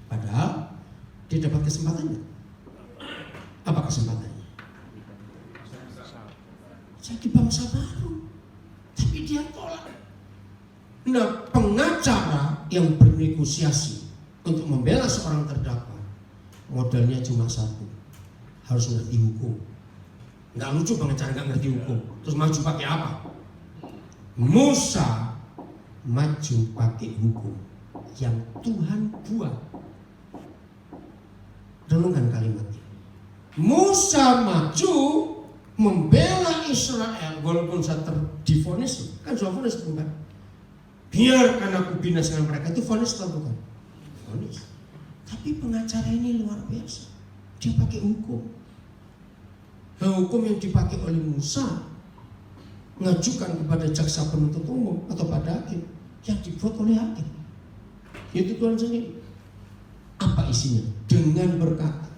Padahal dia dapat kesempatannya. Apa kesempatannya? Jadi bangsa baru. Tapi dia tolak. Nah, pengacara yang bernegosiasi untuk membela seorang terdakwa, modalnya cuma satu, harus ngerti hukum. Nggak lucu pengacara nggak ngerti hukum, terus maju pakai apa? Musa maju pakai hukum yang Tuhan buat. Renungkan kalimatnya. Musa maju membela Israel walaupun saat divonis, kan sudah vonis bukan? Biarkan aku binasakan mereka, itu vonis atau bukan? Vonis. Tapi pengacara ini luar biasa. Dia pakai hukum. Nah, hukum yang dipakai oleh Musa mengajukan kepada jaksa penuntut umum atau pada hakim yang dibuat oleh hakim. Itu Tuhan sendiri. Apa isinya? Dengan berkata,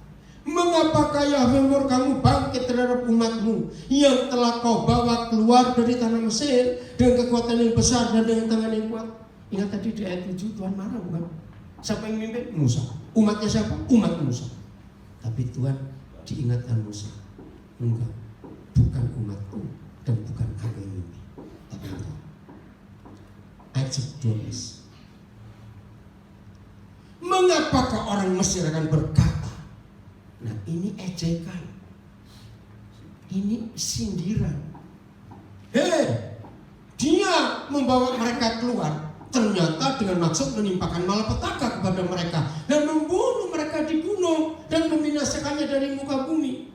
mengapakah Yahweh kamu bangkit terhadap umatmu yang telah kau bawa keluar dari tanah Mesir dengan kekuatan yang besar dan dengan tangan yang kuat? Ingat tadi di ayat 7 Tuhan marah bukan? Siapa yang memimpin? Musa. Umatnya siapa? Umat Musa. Tapi Tuhan diingatkan Musa, enggak, bukan umatku dan bukan aku yang memimpin, tapi engkau. Ayat 12. Mengapakah orang Mesir akan berkata? Nah, ini ejekan, ini sindiran. Hei, dia membawa mereka keluar ternyata dengan maksud menimpakan malapetaka kepada mereka dan membunuh mereka di gunung dan membinasakannya dari muka bumi.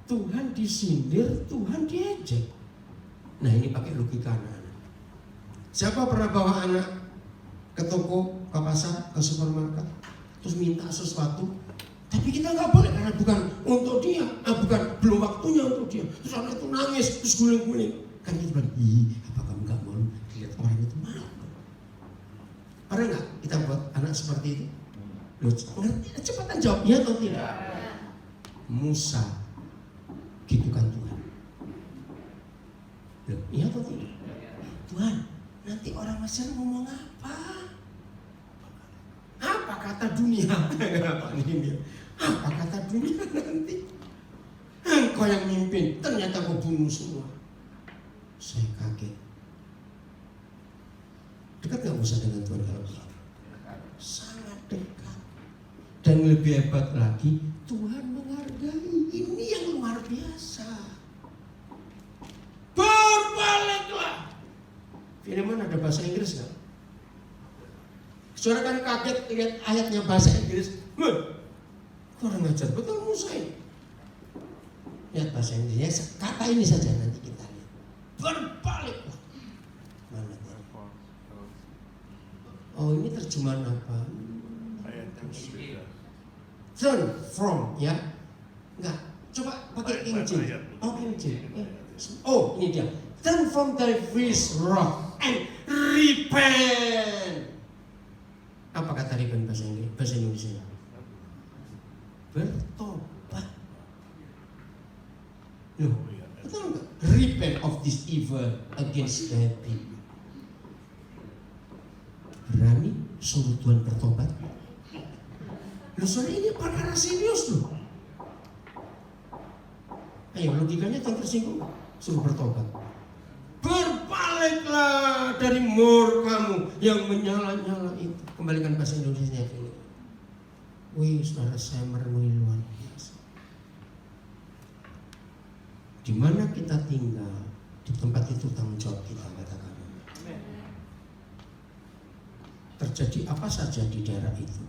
Tuhan disindir, Tuhan diejek. Nah, ini pakai logika anak-anak. Siapa pernah bawa anak ke toko, ke pasar, ke supermarket, terus minta sesuatu, tapi kita nggak boleh karena bukan untuk dia, belum waktunya untuk dia. Terus anak itu nangis, terus guling-guling. Kan kita bilang, apa kamu nggak mau lihat orang itu malu? Pernah nggak kita buat anak seperti itu? Loh, ngerti? Cepatan jawab ya atau tidak? Musa, gitu kan Tuhan? Loh, iya atau tidak? Tuhan, nanti orang Mesir ngomong apa? Apa kata dunia? Apa kata dunia nanti? Engkau yang mimpin, ternyata kau bunuh semua. Saya kaget. Dekat gak Musa dengan Tuhan kalau begitu? Sangat dekat. Dan lebih hebat lagi, Tuhan menghargai. Ini yang luar biasa. Berbaliklah. Firman ada bahasa Inggris gak? Saudara kan kaget lihat ayatnya bahasa Inggris. Kurang ajar betul Musa ini. Lihat bahasa Inggrisnya, kata ini saja nanti kita lihat. Berbaliklah. Mana tadi? Oh, ini terjemahan apa? Ayatnya berbeda. Turn from, ya? Enggak. Coba pakai King James. Oh, King James. Oh, ini dia. Turn from thy ways wrath and repent. Apa kata repent bahasa Inggris? Bahasa Indonesia? Bertobat. Loh, betul enggak? Repent of this evil against thy people. Berani suruh Tuhan bertobat? Loh, soalnya ini perkara serius loh. Ayo, logikanya Tuhan tersinggung, suruh bertobat. Berbaliklah dari murkamu yang menyala-nyala itu. Kembalikan bahasa Indonesia ini. Wih, saudara, saya merenungi luar biasa. Di mana kita tinggal, di tempat itu tanggung jawab kita, katakan. Terjadi apa saja di daerah itu,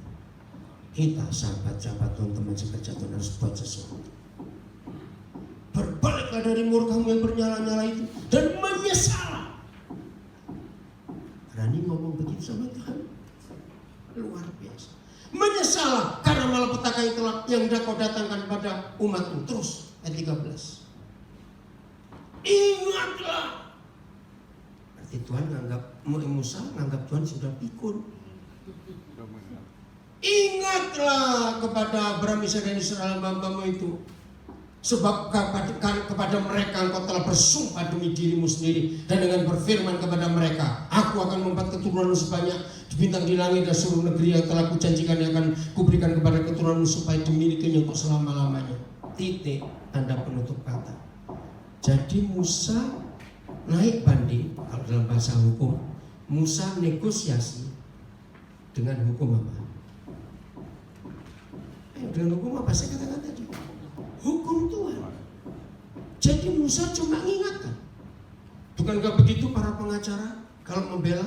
kita sahabat-sahabat teman-teman sekerja Tuhan harus buat sesuatu. Berbaliklah dari murkamu yang bernyala-nyala itu dan menyesal. Berani ngomong begitu sama Tuhan, luar biasa. Menyesal karena malapetaka yang kau datangkan pada umatmu. Terus ayat 13. Ingatlah. Berarti Tuhan menganggap Musa menganggap Tuhan sudah pikun. Ingatlah kepada Abraham, Ishak dan Israel hamba-hambamu itu. Sebab kepada mereka engkau telah bersumpah demi dirimu sendiri, dan dengan berfirman kepada mereka, aku akan membuat keturunan sebanyak bintang di langit, dan seluruh negeri yang telah kujanjikan yang akan kuberikan kepada keturunanmu supaya dimilikinya untuk selama-lamanya. Titik, tanda penutup kata. Jadi Musa naik banding, kalau dalam bahasa hukum, Musa negosiasi dengan hukum apa? Dengan hukum apa? Saya katakan tadi, hukum Tuhan. Jadi Musa cuma mengingatkan. Bukankah begitu para pengacara kalau membela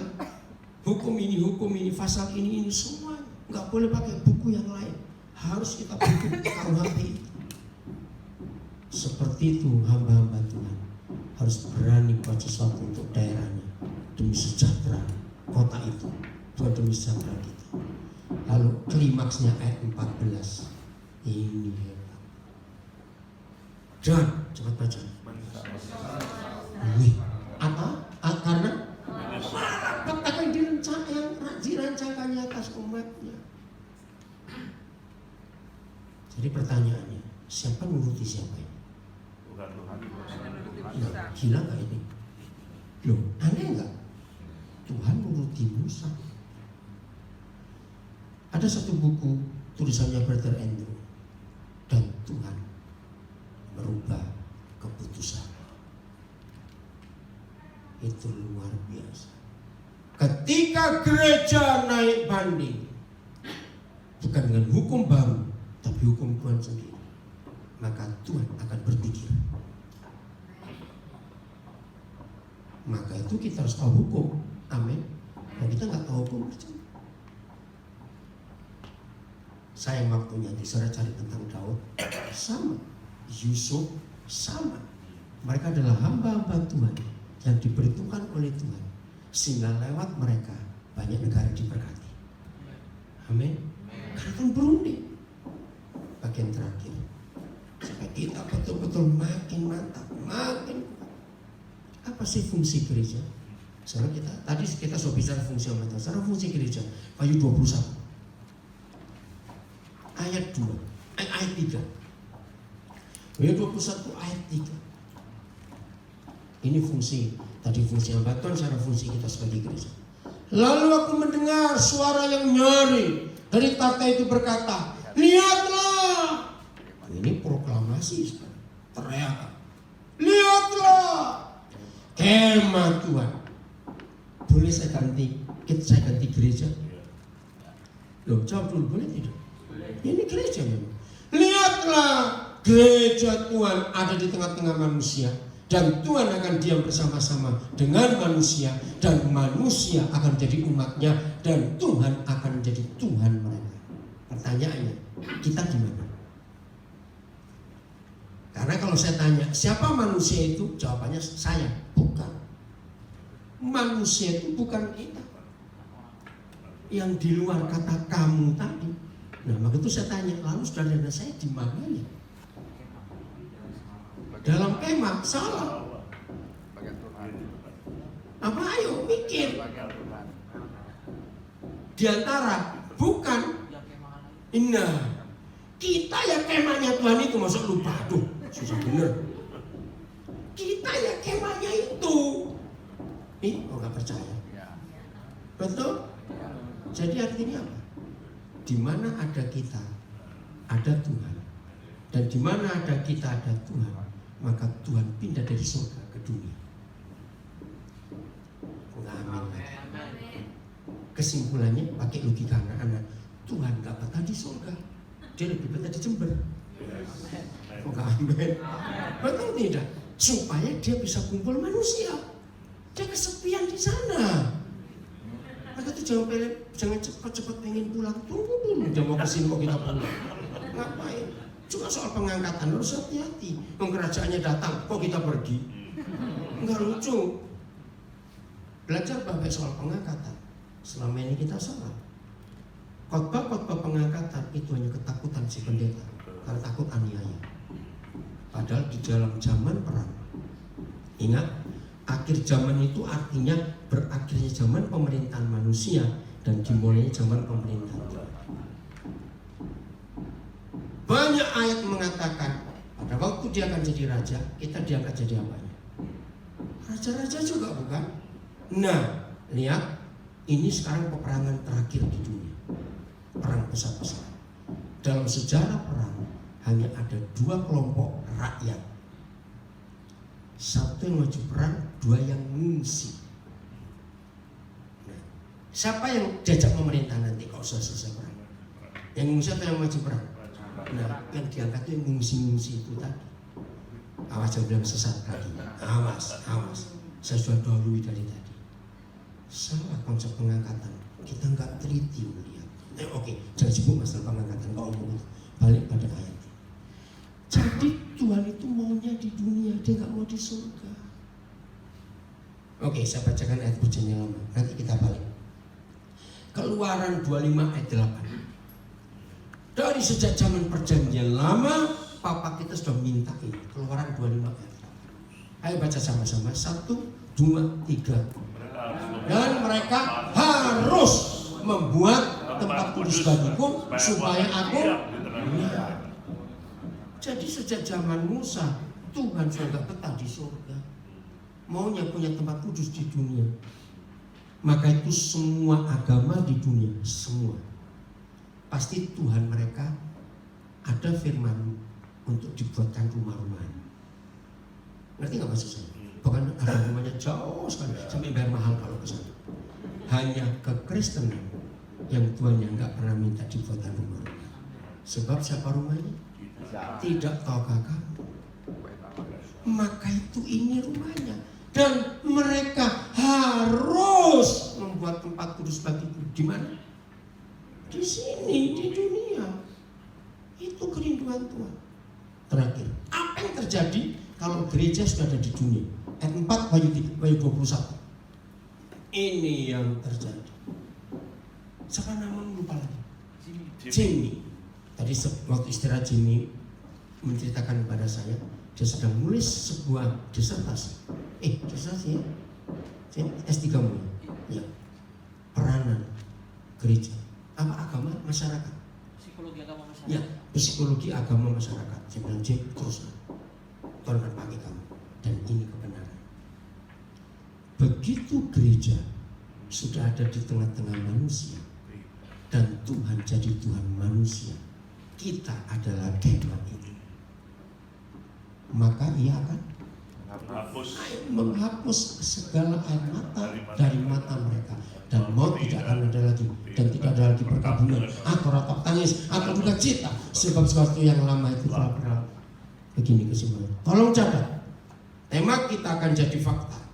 hukum ini, pasal ini semua nggak boleh pakai buku yang lain. Harus kita buku KUHP. Seperti itu hamba-hamba Tuhan harus berani buat sesuatu untuk daerahnya demi sejahtera kota itu, bukan demi sejahtera kita. Lalu klimaksnya ayat 14 ini hebat. Dan cepat baca. Karena petaka yang dirancangkannya atas umatnya. Jadi pertanyaannya, siapa nuruti siapa ini? Bukan Tuhan. Nah, gila gak ini? Loh, aneh gak? Tuhan nuruti Musa. Ada satu buku tulisannya Brother Andrew, dan Tuhan merubah keputusan. Itu luar biasa. Ketika gereja naik banding, bukan dengan hukum baru, tapi hukum Tuhan sendiri, maka Tuhan akan berpikir. Maka itu kita harus tahu hukum. Amin. Dan kita nggak tahu hukum, sayang waktunya. Saudara cari tentang Daud, sama. Yusuf, sama. Mereka adalah hamba-hamba Tuhan yang diperhitungkan oleh Tuhan, sehingga lewat mereka banyak negara diberkati. Amin. Karena kan berunding. Bagian terakhir, supaya kita betul-betul makin mantap, makin. Apa sih fungsi gereja? Sekarang kita sudah bicara fungsi amat. Sekarang fungsi gereja, Wahyu 21 ayat 2, ayat 3. Wahyu 21 ayat 3. Ini fungsi, tadi fungsi hamba Tuhan, sekarang fungsi kita sebagai gereja. Lalu aku mendengar suara yang nyaring dari takhta itu berkata, lihatlah. Ini proklamasi, teriakan. Lihatlah kemah Tuhan. Boleh saya ganti gereja? Loh, jawab dulu, boleh tidak? Ini gereja memang. Lihatlah, gereja Tuhan ada di tengah-tengah manusia, dan Tuhan akan diam bersama-sama dengan manusia, dan manusia akan menjadi umatnya, dan Tuhan akan menjadi Tuhan mereka. Pertanyaannya, kita di mana? Karena kalau saya tanya, siapa manusia itu? Jawabannya saya, bukan. Manusia itu bukan kita. Yang di luar kata kamu tadi. Nah, maka itu saya tanya, lalu saudara saya di mana ya? Dalam kemah, salah. Bagian Tuhan. Apa ayo mikir. Bagian Tuhan. Di antara bukan. Nah, kita ya kemahnya Tuhan itu, masuk lupa. Aduh, susah bener. Kita ya kemahnya itu. Kok gak percaya? Ya. Betul? Ya. Jadi artinya apa? Di mana ada kita, ada Tuhan. Dan di mana ada kita, ada Tuhan, maka Tuhan pindah dari surga ke dunia. Amin. Kesimpulannya pakai logika anak-anak, Tuhan gak betah di surga, dia lebih betah di Jember. Amin. Betul tidak? Supaya dia bisa kumpul manusia. Dia kesepian di sana. Maka itu jangan cepat-cepat pengen pulang. Tunggu dulu, dia mau kesini kok kita pulang. Ngapain? Juga soal pengangkatan harus hati-hati. Kerajaannya datang, kok kita pergi? Enggak lucu. Belajar baik soal pengangkatan. Selama ini kita salah. Khotbah-khotbah pengangkatan itu hanya ketakutan si pendeta, karena takut aniaya. Padahal di dalam zaman perang, ingat, akhir zaman itu artinya berakhirnya zaman pemerintahan manusia dan dimulainya zaman pemerintahan Tuhan. Banyak ayat mengatakan pada waktu dia akan jadi raja, kita diangkat jadi apanya? Raja-raja juga bukan? Nah, lihat, ini sekarang peperangan terakhir di dunia. Perang besar-besar. Dalam sejarah perang hanya ada 2 kelompok rakyat. Satu yang maju perang, 2 yang ngungsi. Nah, siapa yang diajak pemerintah nanti kalau sudah selesai perang? Yang ngungsi atau yang maju perang? Nah, yang diangkat itu yang ngungsi-ngungsi itu tadi. Awas jangan bilang sesat lagi. Awas. Saya sudah dahului dari tadi. Salah konsep pengangkatan. Kita nggak teliti melihat. Oke, jangan sibuk masalah pengangkatan. Kau ngomong itu. Balik pada ayat. Jadi Tuhan itu maunya di dunia, dia nggak mau di surga. Oke, saya bacakan ayat perjanjian lama. Nanti kita balik. Keluaran 25 ayat 8. Dari sejak zaman perjanjian lama, Papa kita sudah minta ini. Keluaran 25 ayat 8. Ayo baca sama-sama. 1, 2, 3. Dan mereka harus membuat tempat kudus bagiku supaya aku. Jadi sejak zaman Musa, Tuhan sudah betah di surga. Maunya punya tempat kudus di dunia. Maka itu semua agama di dunia, semua pasti Tuhan mereka ada firman untuk dibuatkan rumah-rumah. Ngerti nggak maksud saya? Bahkan ada rumahnya jauh sekali, sampai bayar mahal kalau ke sana. Hanya kekristenan yang Tuhannya nggak pernah minta dibuatkan rumah-rumah. Sebab siapa rumahnya? Tidak tahukah kamu? Maka itu ini rumahnya. Dan mereka harus membuat tempat kudus bagiku. Di mana? Di sini, di dunia. Itu kerinduan Tuhan. Terakhir, apa yang terjadi kalau gereja sudah ada di dunia? Ayat 4 Wahyu 21. Ini yang terjadi. Siapa namanya lupa lagi? Jimmy. Tadi waktu istirahat Jimmy menceritakan kepada saya, dia sedang menulis sebuah disertasi. Disertasi ya? S3 mulai. Ya. Peranan gereja. Apa agama masyarakat? Psikologi agama masyarakat. Ya, psikologi agama masyarakat. Saya bilang, terus Tuhan akan pakai kamu. Dan ini kebenaran. Begitu gereja sudah ada di tengah-tengah manusia dan Tuhan jadi Tuhan manusia, kita adalah kemah ini. Maka ia akan menghapus segala air mata dari mata mereka, dan maut tidak akan ada lagi, dan tidak ada lagi perkabungan atau ratap tangis atau duka cita, sebab sesuatu yang lama itu telah berlalu. Begini kesimpulan. Tolong catat. Tema kita akan jadi fakta.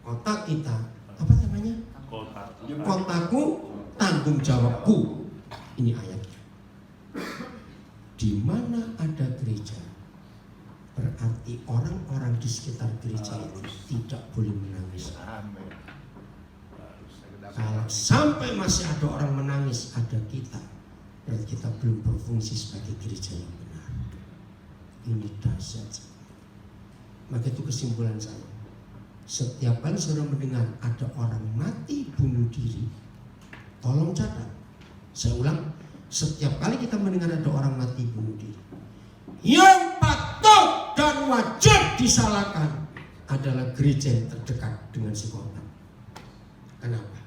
Kota kita, apa namanya? Kotaku, tanggung jawabku. Ini ayatnya. Di mana ada gereja, berarti orang-orang di sekitar gereja itu tidak boleh menangis. Kalau sampai masih ada orang menangis, ada kita, berarti kita belum berfungsi sebagai gereja yang benar. Ini dahsyat. Maka itu kesimpulan saya. Setiap kali saudara mendengar ada orang mati bunuh diri, tolong catat. Saya ulang, setiap kali kita mendengar ada orang mati bunuh diri, yang patut dan wajib disalahkan adalah gereja yang terdekat dengan si korban. Kenapa?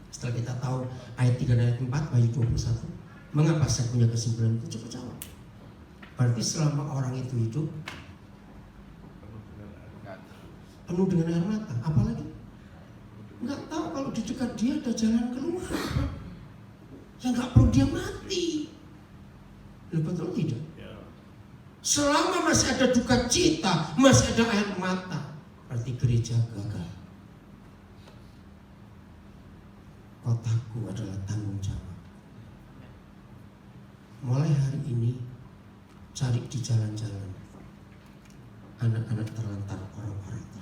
Setelah kita tahu ayat 3 dan ayat 4 Wahyu 21, mengapa saya punya kesimpulan itu? Coba jawab. Berarti selama orang itu hidup penuh dengan air mata, apalagi nggak tahu kalau di dekat dia ada jalan keluar, yang nggak perlu dia mati. Betul tidak? Selama masih ada duka cita, masih ada air mata, berarti gereja gagal. Kotaku adalah tanggung jawab. Mulai hari ini cari di jalan-jalan anak-anak terlantar, orang-orang terlantar.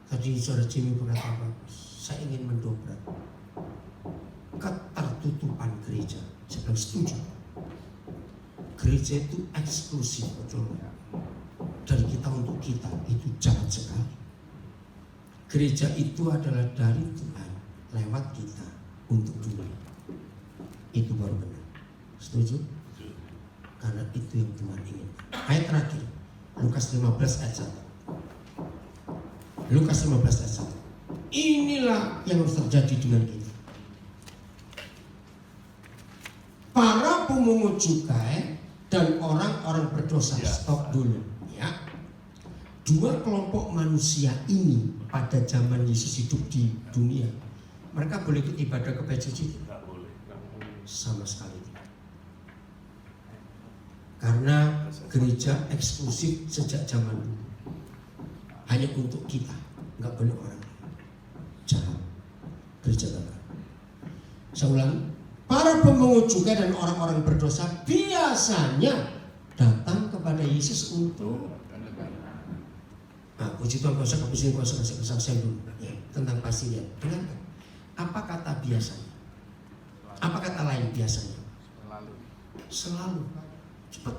Tadi saudara Jimmy berkata bagus, saya ingin mendobrak ketertutupan gereja. Saya bilang setuju. Gereja itu eksklusif, betul. Dari kita untuk kita, itu jahat sekali. Gereja itu adalah dari Tuhan lewat kita untuk dunia. Itu baru benar. Setuju? Karena itu yang Tuhan ingin. Ayat terakhir, Lukas 15 ayat 1. Lukas 15 ayat 1. Inilah yang harus terjadi dengan kita. Para pemungut cukai dan orang-orang berdosa. Stop dulu ya. Dua kelompok manusia ini pada zaman Yesus hidup di dunia, mereka boleh ikut ibadah ke bait suci? Nggak boleh. Sama sekali tidak. Karena gereja eksklusif sejak zaman dulu, hanya untuk kita, nggak boleh orang lain. Jahat, gereja gagal. Saya ulangi, para pemungut cukai dan orang-orang berdosa biasanya datang kepada Yesus untuk puji Tuhan, kuasa saya dulu ya, tentang pastinya. Dengarkan, apa kata biasanya? Apa kata lain biasanya? Selalu. Cepat.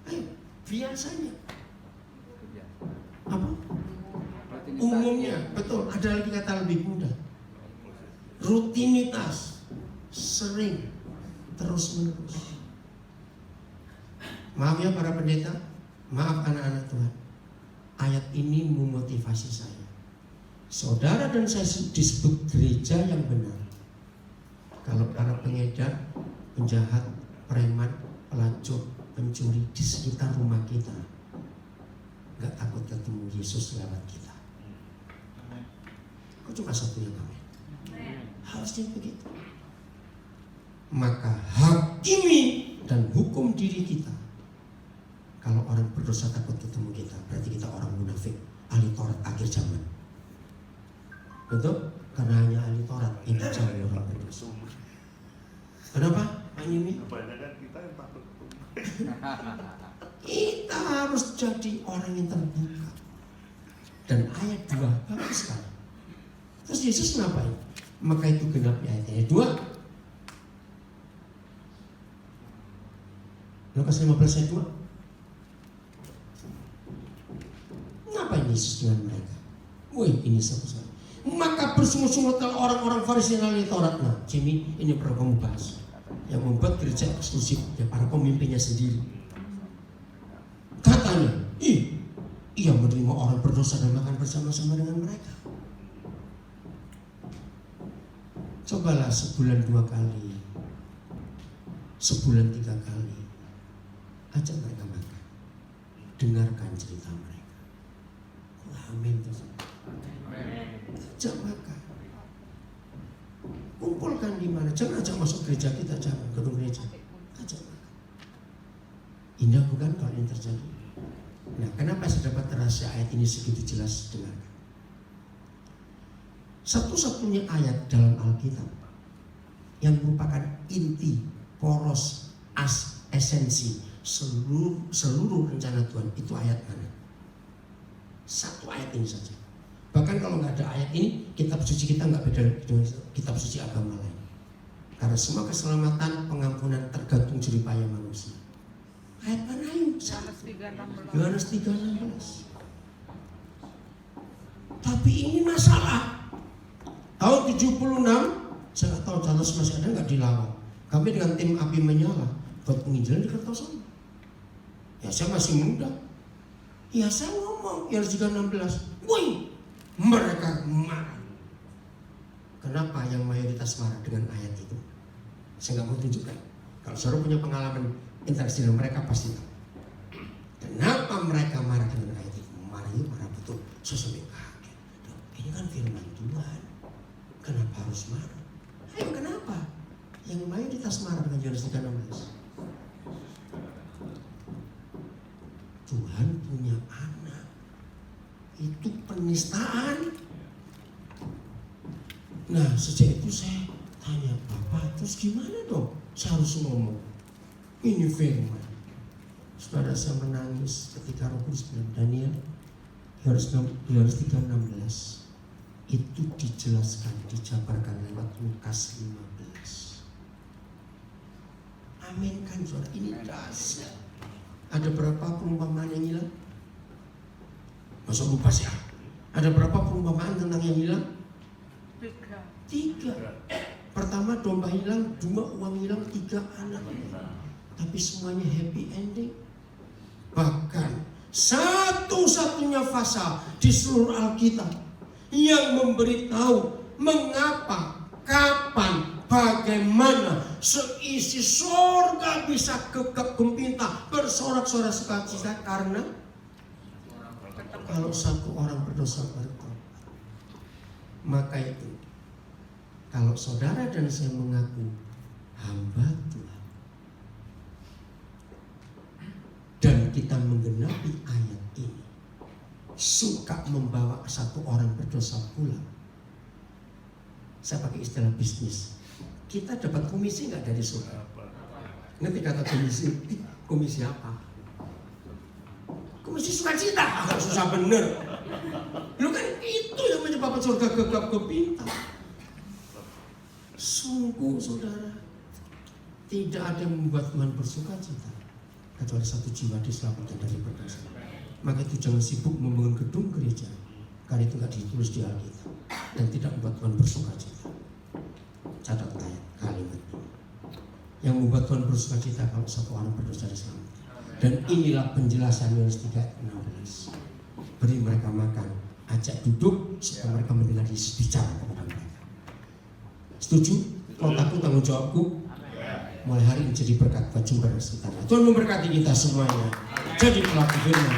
Ayo, biasanya. Apa? Umumnya, betul. Ada lagi kata lebih mudah. Rutinitas, sering, terus menerus. Maaf ya para pendeta, maaf anak-anak Tuhan. Ayat ini memotivasi saya. Saudara dan saya disebut gereja yang benar. Kalau para pengedar, penjahat, preman, pelacur, pencuri di sekitar rumah kita, nggak takut ketemu Yesus lewat kita. Kok cuma satu yang amin? Harusnya begitu. Maka hakimi dan hukum diri kita. Kalau orang berdosa takut ketemu kita, berarti kita orang munafik, ahli Taurat akhir zaman. Betul? Karena hanya ahli Taurat yang dijauhi orang berdosa. Kenapa? Ini Kebanyakan kita yang takut. kita harus jadi orang yang terbuka. Dan ayat 2 bagus sekali. Terus Yesus ngapain? Maka itu genapi ayat 2. Lukas 15 ayat 2. Ngapain Yesus dengan mereka? Wih, ini satu sekali. Maka bersungut-sungutlah orang-orang Farisi dan ahli Taurat. Nah, Jimmy, ini perlu kamu bahas. Yang membuat gereja eksklusif ya para pemimpinnya sendiri. Katanya, ia menerima orang berdosa dan makan bersama-sama dengan mereka. Cobalah sebulan 2 kali, sebulan 3 kali, ajak mereka makan, dengarkan cerita mereka. Amin. Ajak makan, kumpulkan di mana? Jangan ajak masuk gereja kita, jangan gedung gereja. Ajak makan. Indah bukan kalau ini terjadi? Nah, kenapa saya dapat rahasia ayat ini segitu jelas? Dengarkan. Satu-satunya ayat dalam Alkitab yang merupakan inti, poros, esensi seluruh rencana Tuhan itu ayat mana? Satu ayat ini saja. Bahkan kalau nggak ada ayat ini, kitab suci kita nggak beda dengan kitab suci agama lain. Karena semua keselamatan, pengampunan tergantung jeripaya manusia. Ayat mana yuk? Yohanes 3:16. Tapi ini masalah. Tahun 76, saya nggak tahu Charles masih ada nggak di Lawang. Kami dengan tim api menyala buat penginjilan di Kertosono. Ya saya masih muda. Ya saya ngomong Yohanes 3:16. Woi, mereka marah. Kenapa yang mayoritas marah dengan ayat itu? Saya nggak mau tunjukkan. Kalau saudara punya pengalaman interaksi dengan mereka pasti tahu. Kenapa mereka marah dengan ayat itu? Marah betul. Saya sampai kaget. Ini kan firman Tuhan. Kenapa harus marah? Ayo kenapa? Yang mayoritas marah dengan Yohanes 3:16. Tuhan punya anak. Itu penistaan. Nah, sejak itu saya tanya, Bapak, terus gimana dong? Saya harus ngomong. Ini firman. Saudara, saya menangis ketika Roh Kudus bilang, Daniel, Yohanes 3:16 itu dijelaskan, dijabarkan lewat Lukas 15. Amin kan, saudara? Ini dahsyat. Ada berapa perumpamaan yang hilang? Masa lupa sih? Ada berapa perumpamaan tentang yang hilang? Tiga. Pertama domba hilang, 2 uang hilang, 3 anak. Tapi semuanya happy ending. Bahkan satu-satunya pasal di seluruh Alkitab yang memberitahu mengapa, kapan, bagaimana seisi surga bisa gegap gempita, bersorak-sorak sukacita karena kalau satu orang berdosa bertobat. Maka itu, kalau saudara dan saya mengaku hamba Tuhan dan kita menggenapi ayat ini, suka membawa satu orang berdosa pulang. Saya pakai istilah bisnis. Kita dapat komisi nggak dari surga? Ngerti kata komisi? Komisi apa? Komisi sukacita. Agak susah bener. Lu kan itu yang menyebabkan surga gegap gempita. Sungguh saudara, tidak ada yang membuat Tuhan bersukacita kecuali satu jiwa diselamatkan dari berdosa. Maka itu jangan sibuk membangun gedung gereja, karena itu nggak ditulis di Alkitab dan tidak membuat Tuhan bersukacita. Catat kalimat ini. Yang membuat Tuhan bersukacita kalau satu orang berdosa diselamatkan. Dan inilah penjelasan Yohanes 3:16. Beri mereka makan, ajak duduk supaya mereka mendengar Yesus bicara kepada mereka. Setuju? Kalau takut tanggung jawabku. Mulai hari ini jadi berkat buat jumpa dan sekitarnya. Tuhan memberkati kita semuanya. Jadi pelaku firman.